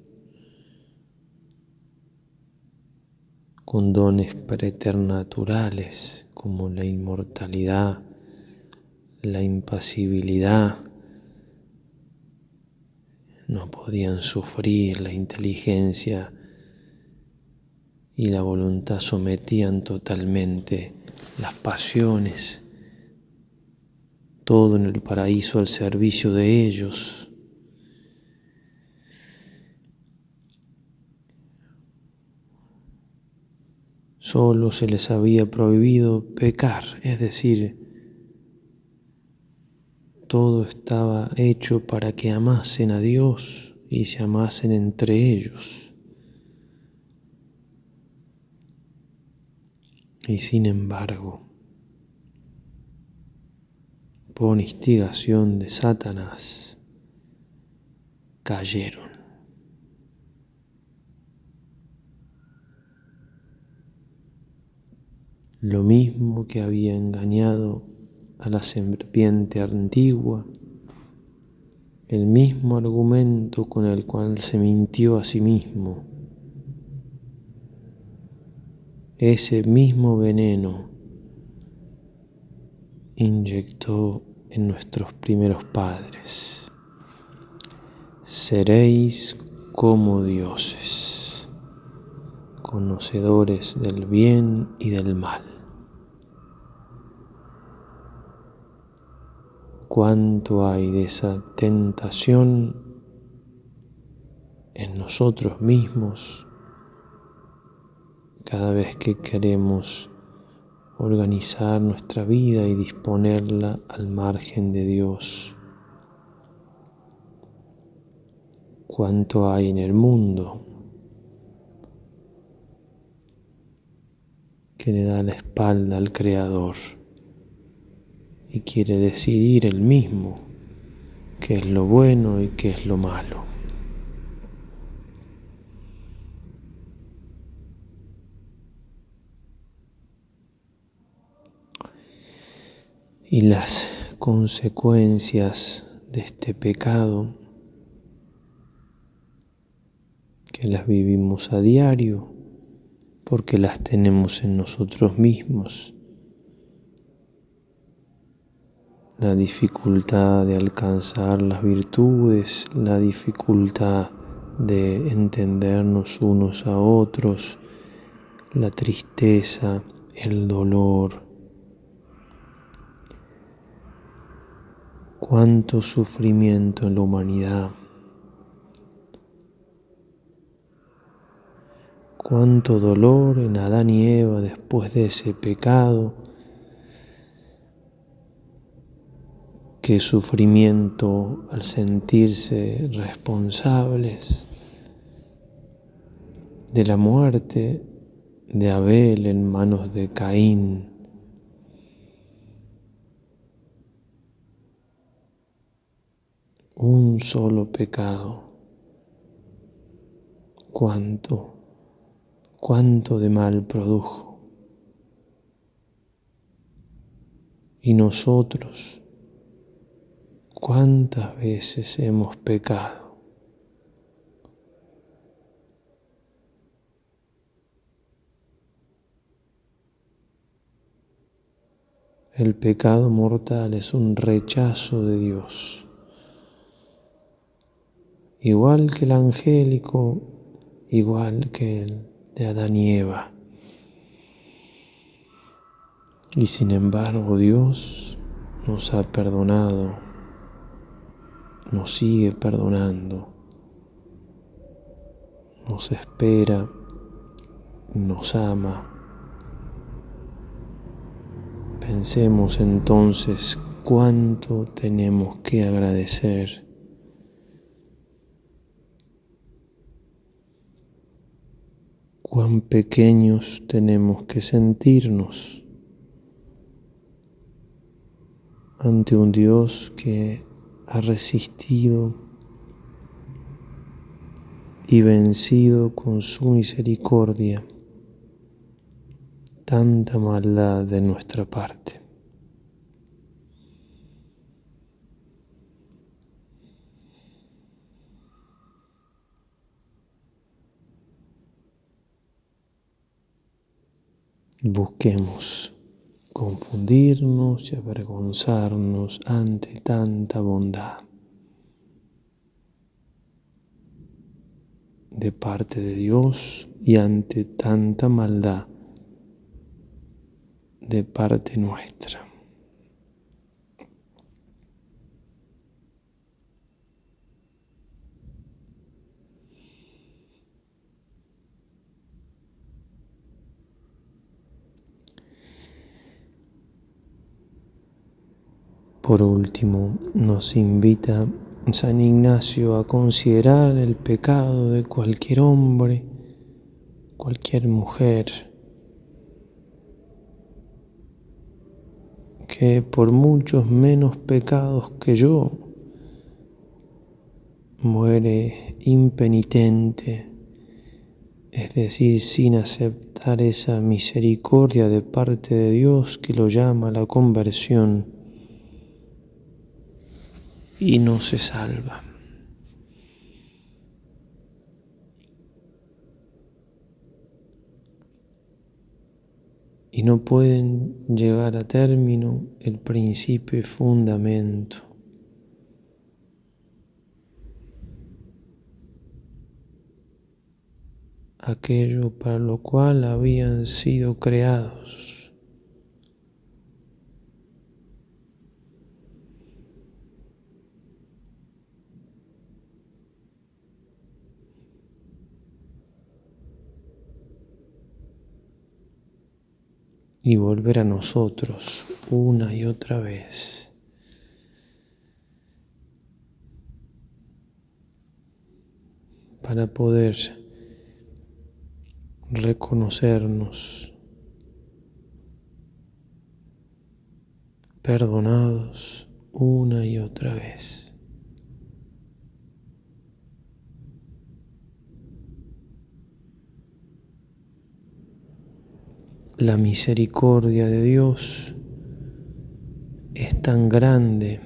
con dones preternaturales como la inmortalidad, la impasibilidad, no podían sufrir, la inteligencia y la voluntad sometían totalmente las pasiones, todo en el paraíso al servicio de ellos. Solo se les había prohibido pecar, es decir, todo estaba hecho para que amasen a Dios y se amasen entre ellos. Y sin embargo, por instigación de Satanás, cayeron. Lo mismo que había engañado a la serpiente antigua, el mismo argumento con el cual se mintió a sí mismo, ese mismo veneno inyectó en nuestros primeros padres. Seréis como dioses, conocedores del bien y del mal. Cuánto hay de esa tentación en nosotros mismos cada vez que queremos organizar nuestra vida y disponerla al margen de Dios. Cuánto hay en el mundo que le da la espalda al Creador y quiere decidir él mismo qué es lo bueno y qué es lo malo. Y las consecuencias de este pecado, que las vivimos a diario, porque las tenemos en nosotros mismos. La dificultad de alcanzar las virtudes, la dificultad de entendernos unos a otros, la tristeza, el dolor. Cuánto sufrimiento en la humanidad, cuánto dolor en Adán y Eva después de ese pecado, qué sufrimiento al sentirse responsables de la muerte de Abel en manos de Caín. Un solo pecado. Cuánto de mal produjo. Y nosotros, ¿cuántas veces hemos pecado? El pecado mortal es un rechazo de Dios. Igual que el angélico, igual que el de Adán y Eva. Y sin embargo Dios nos ha perdonado, nos sigue perdonando, nos espera, nos ama. Pensemos entonces cuánto tenemos que agradecer. Cuán pequeños tenemos que sentirnos ante un Dios que ha resistido y vencido con su misericordia tanta maldad de nuestra parte. Busquemos confundirnos y avergonzarnos ante tanta bondad. de parte de Dios y ante tanta maldad de parte nuestra. Por último, nos invita San Ignacio a considerar el pecado de cualquier hombre, cualquier mujer, que por muchos menos pecados que yo muere impenitente, es decir, sin aceptar esa misericordia de parte de Dios que lo llama a la conversión y no se salva. Y no pueden llegar a término el principio y fundamento. Aquello para lo cual habían sido creados. Y volver a nosotros una y otra vez. Para poder reconocernos perdonados una y otra vez. La misericordia de Dios es tan grande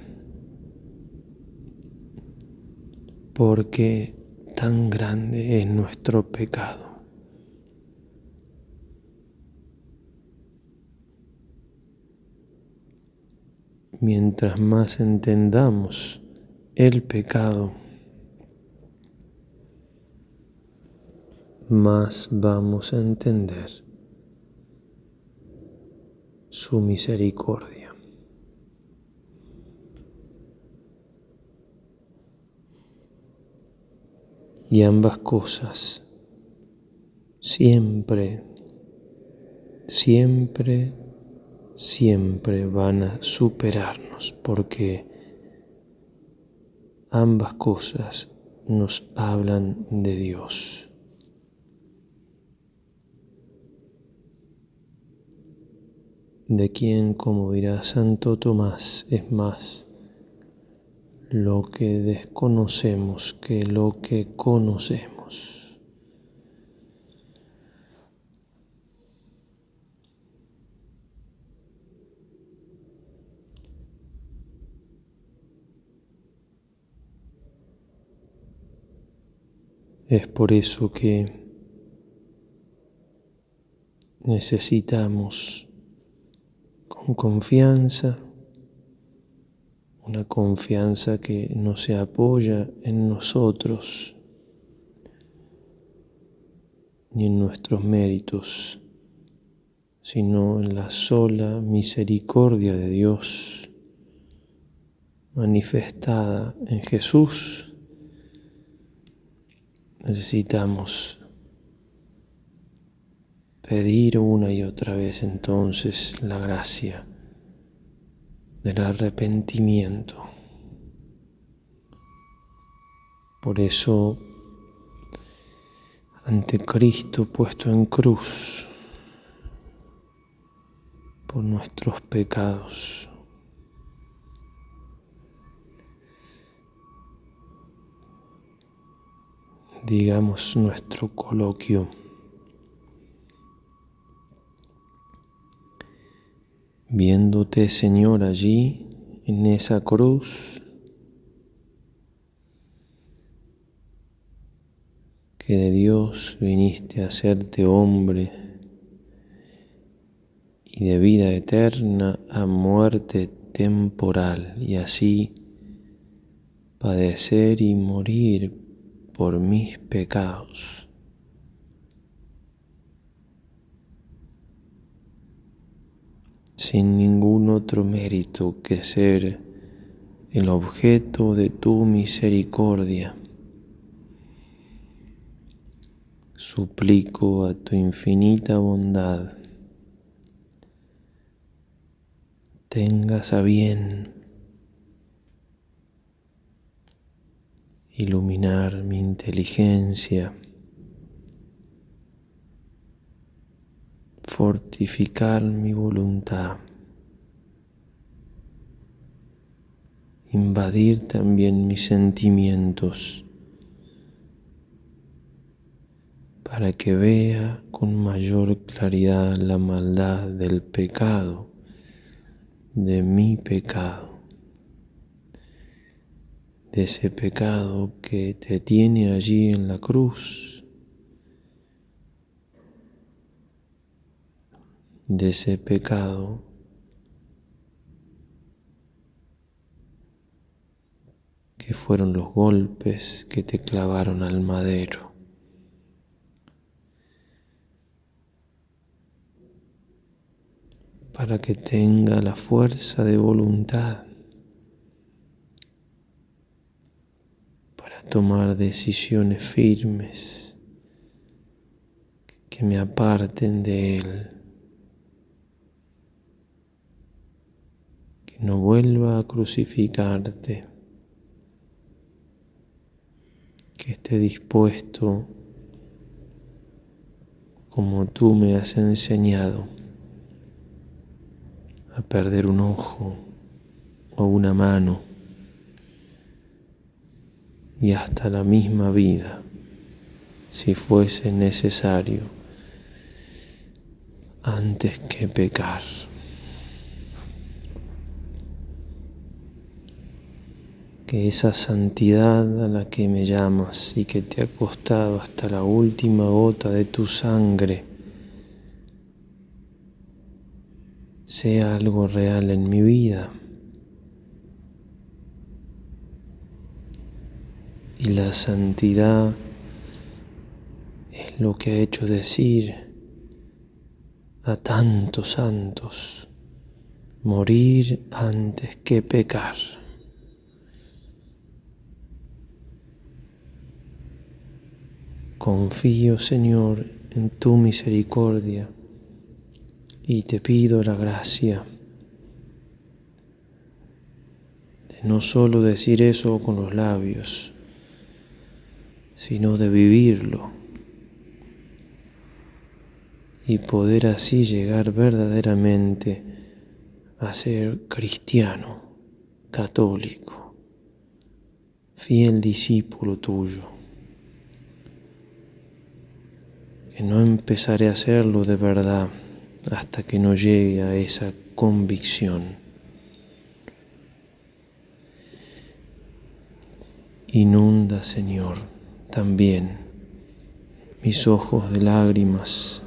porque tan grande es nuestro pecado. Mientras más entendamos el pecado, más vamos a entender su misericordia. Y ambas cosas siempre van a superarnos, porque ambas cosas nos hablan de Dios. De quien, como dirá Santo Tomás, es más lo que desconocemos que lo que conocemos. Es por eso que necesitamos con confianza, una confianza que no se apoya en nosotros ni en nuestros méritos, sino en la sola misericordia de Dios manifestada en Jesús. Necesitamos pedir una y otra vez entonces la gracia del arrepentimiento. Por eso, ante Cristo puesto en cruz por nuestros pecados, digamos nuestro coloquio: viéndote, Señor, allí en esa cruz, que de Dios viniste a hacerte hombre y de vida eterna a muerte temporal, y así padecer y morir por mis pecados. Sin ningún otro mérito que ser el objeto de tu misericordia, suplico a tu infinita bondad, tengas a bien iluminar mi inteligencia, fortificar mi voluntad, invadir también mis sentimientos, para que vea con mayor claridad la maldad del pecado, de mi pecado, de ese pecado que te tiene allí en la cruz, de ese pecado que fueron los golpes que te clavaron al madero. Para que tenga la fuerza de voluntad para tomar decisiones firmes que me aparten de Él, que no vuelva a crucificarte, que esté dispuesto, como tú me has enseñado, a perder un ojo o una mano y hasta la misma vida, si fuese necesario, antes que pecar. Que esa santidad a la que me llamas y que te ha costado hasta la última gota de tu sangre sea algo real en mi vida. Y la santidad es lo que ha hecho decir a tantos santos: morir antes que pecar. Confío, Señor, en tu misericordia y te pido la gracia de no solo decir eso con los labios, sino de vivirlo y poder así llegar verdaderamente a ser cristiano, católico, fiel discípulo tuyo. Que no empezaré a hacerlo de verdad hasta que no llegue a esa convicción. Inunda, Señor, también mis ojos de lágrimas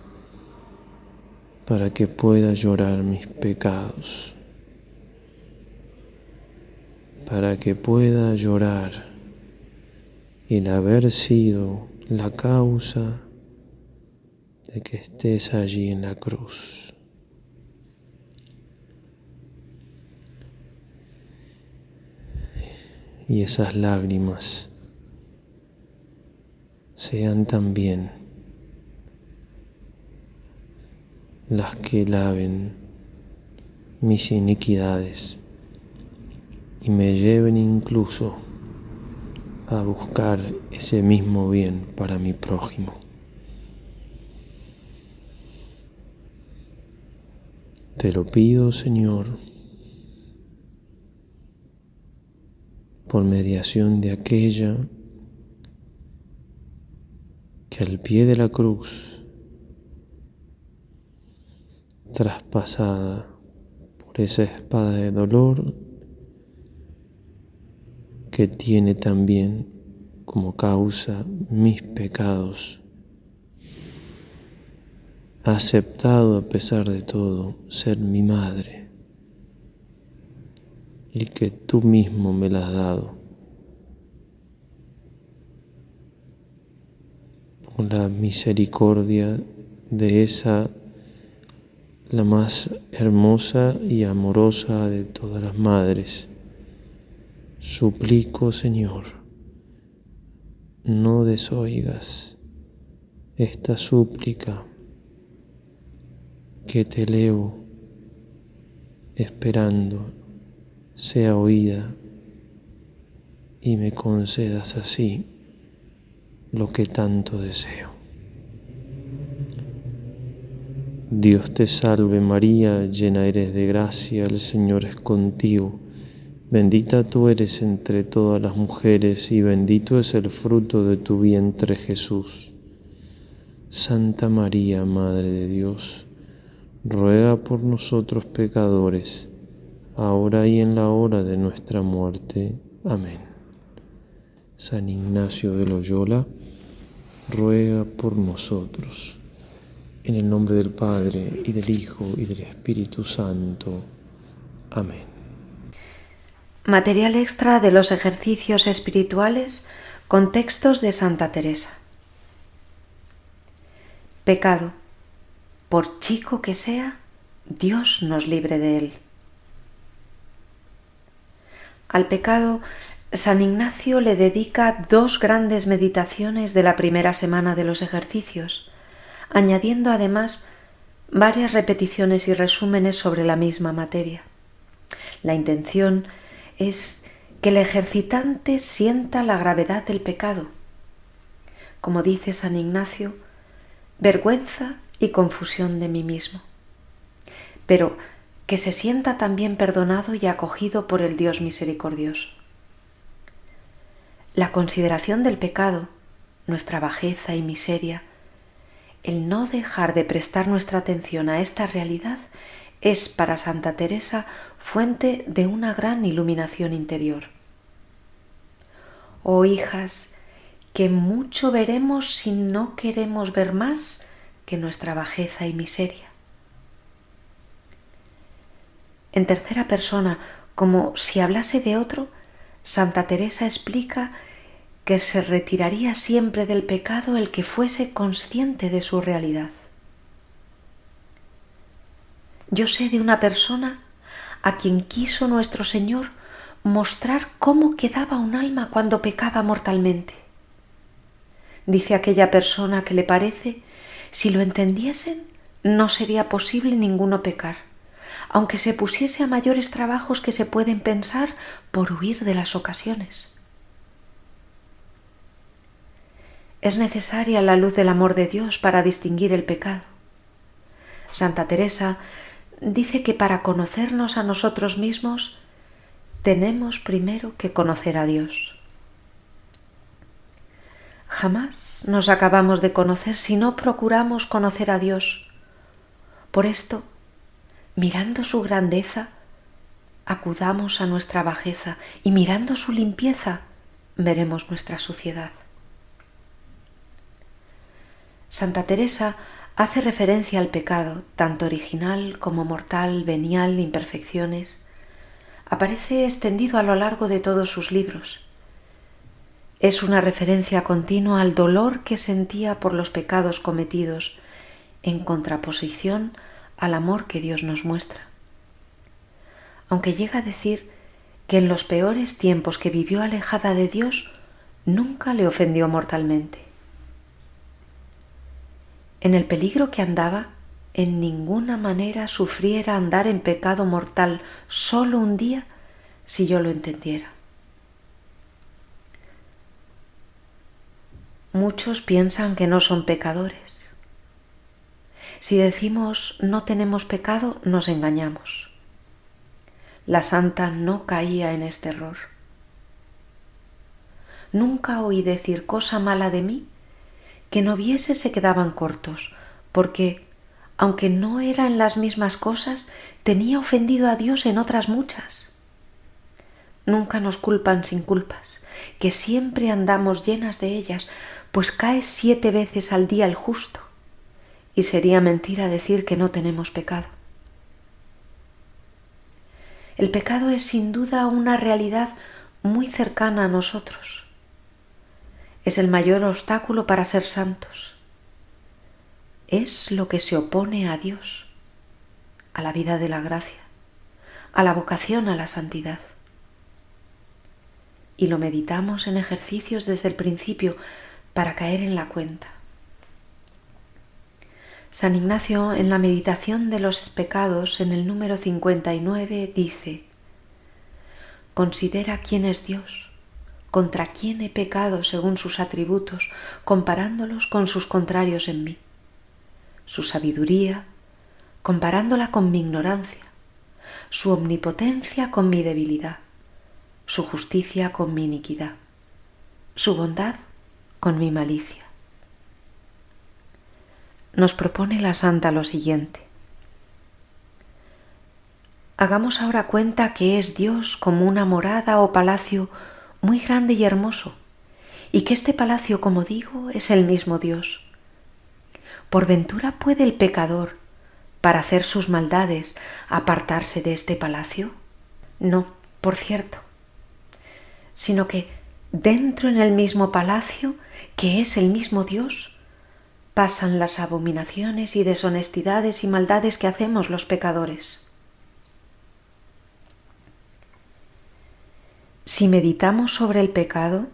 para que pueda llorar mis pecados, para que pueda llorar el haber sido la causa de que estés allí en la cruz. Y esas lágrimas sean también las que laven mis iniquidades y me lleven incluso a buscar ese mismo bien para mi prójimo. Te lo pido, Señor, por mediación de aquella que al pie de la cruz, traspasada por esa espada de dolor, que tiene también como causa mis pecados, ha aceptado a pesar de todo ser mi madre y que tú mismo me la has dado. con la misericordia de esa, la más hermosa y amorosa de todas las madres. Suplico, Señor, no desoigas esta súplica que te elevo, esperando sea oída y me concedas así lo que tanto deseo. Dios te salve María, llena eres de gracia, el Señor es contigo. Bendita tú eres entre todas las mujeres y bendito es el fruto de tu vientre Jesús. Santa María, Madre de Dios, ruega por nosotros pecadores, ahora y en la hora de nuestra muerte. Amén. San Ignacio de Loyola, ruega por nosotros. En el nombre del Padre, y del Hijo, y del Espíritu Santo. Amén. Material extra de los ejercicios espirituales con textos de Santa Teresa. Pecado. Por chico que sea, Dios nos libre de él. Al pecado, San Ignacio le dedica 2 grandes meditaciones de la primera semana de los ejercicios, añadiendo además varias repeticiones y resúmenes sobre la misma materia. La intención es que el ejercitante sienta la gravedad del pecado. Como dice San Ignacio, vergüenza y confusión de mí mismo, pero que se sienta también perdonado y acogido por el Dios misericordioso. La consideración del pecado, nuestra bajeza y miseria, el no dejar de prestar nuestra atención a esta realidad es para Santa Teresa fuente de una gran iluminación interior. Oh hijas, que mucho veremos si no queremos ver más que nuestra bajeza y miseria. En tercera persona, como si hablase de otro, Santa Teresa explica que se retiraría siempre del pecado el que fuese consciente de su realidad. Yo sé de una persona a quien quiso nuestro Señor mostrar cómo quedaba un alma cuando pecaba mortalmente. Dice aquella persona que le parece, si lo entendiesen, no sería posible ninguno pecar, aunque se pusiese a mayores trabajos que se pueden pensar por huir de las ocasiones. Es necesaria la luz del amor de Dios para distinguir el pecado. Santa Teresa dice que para conocernos a nosotros mismos tenemos primero que conocer a Dios. Jamás nos acabamos de conocer si no procuramos conocer a Dios. Por esto, mirando su grandeza, acudamos a nuestra bajeza y mirando su limpieza, veremos nuestra suciedad. Santa Teresa hace referencia al pecado, tanto original como mortal, venial, imperfecciones. Aparece extendido a lo largo de todos sus libros. Es una referencia continua al dolor que sentía por los pecados cometidos, en contraposición al amor que Dios nos muestra. Aunque llega a decir que en los peores tiempos que vivió alejada de Dios, nunca le ofendió mortalmente. En el peligro que andaba, en ninguna manera sufriera andar en pecado mortal solo un día si yo lo entendiera. Muchos piensan que no son pecadores. Si decimos no tenemos pecado, nos engañamos. La santa no caía en este error. Nunca oí decir cosa mala de mí que no viese se quedaban cortos, porque, aunque no era en las mismas cosas, tenía ofendido a Dios en otras muchas. Nunca nos culpan sin culpas, que siempre andamos llenas de ellas, pues cae 7 veces al día el justo, y sería mentira decir que no tenemos pecado. El pecado es sin duda una realidad muy cercana a nosotros. es el mayor obstáculo para ser santos. Es lo que se opone a Dios, a la vida de la gracia, a la vocación a la santidad. Y lo meditamos en ejercicios desde el principio para caer en la cuenta. San Ignacio, en la meditación de los pecados, en el número 59, dice: considera quién es Dios, contra quién he pecado según sus atributos, comparándolos con sus contrarios en mí. Su sabiduría, comparándola con mi ignorancia, su omnipotencia con mi debilidad, su justicia con mi iniquidad, su bondad con mi malicia. Nos propone la santa lo siguiente: hagamos ahora cuenta que es Dios como una morada o palacio muy grande y hermoso, y que este palacio, como digo, es el mismo Dios. ¿Por ventura puede el pecador, para hacer sus maldades, apartarse de este palacio? No, por cierto, sino que dentro en el mismo palacio, que es el mismo Dios, pasan las abominaciones y deshonestidades y maldades que hacemos los pecadores. Si meditamos sobre el pecado,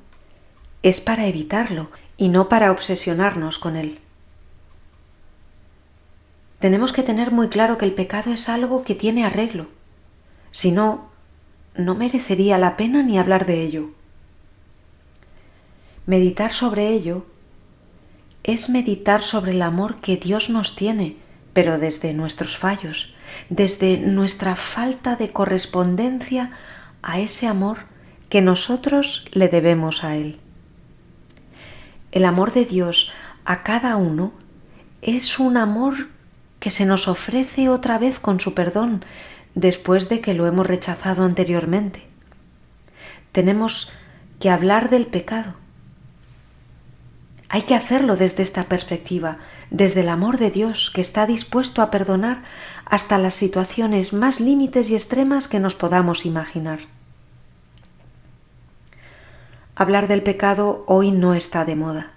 es para evitarlo y no para obsesionarnos con él. Tenemos que tener muy claro que el pecado es algo que tiene arreglo. Si no, no merecería la pena ni hablar de ello. Meditar sobre ello es meditar sobre el amor que Dios nos tiene, pero desde nuestros fallos, desde nuestra falta de correspondencia a ese amor que nosotros le debemos a Él. El amor de Dios a cada uno es un amor que se nos ofrece otra vez con su perdón después de que lo hemos rechazado anteriormente. Tenemos que hablar del pecado. Hay que hacerlo desde esta perspectiva, desde el amor de Dios que está dispuesto a perdonar hasta las situaciones más límites y extremas que nos podamos imaginar. Hablar del pecado hoy no está de moda.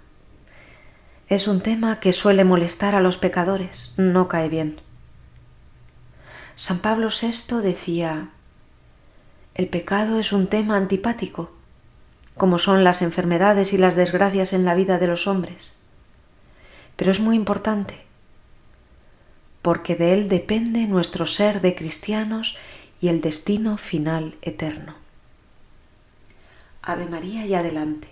Es un tema que suele molestar a los pecadores, no cae bien. San Pablo VI decía: el pecado es un tema antipático, como son las enfermedades y las desgracias en la vida de los hombres. Pero es muy importante, porque de él depende nuestro ser de cristianos y el destino final eterno. Ave María y adelante.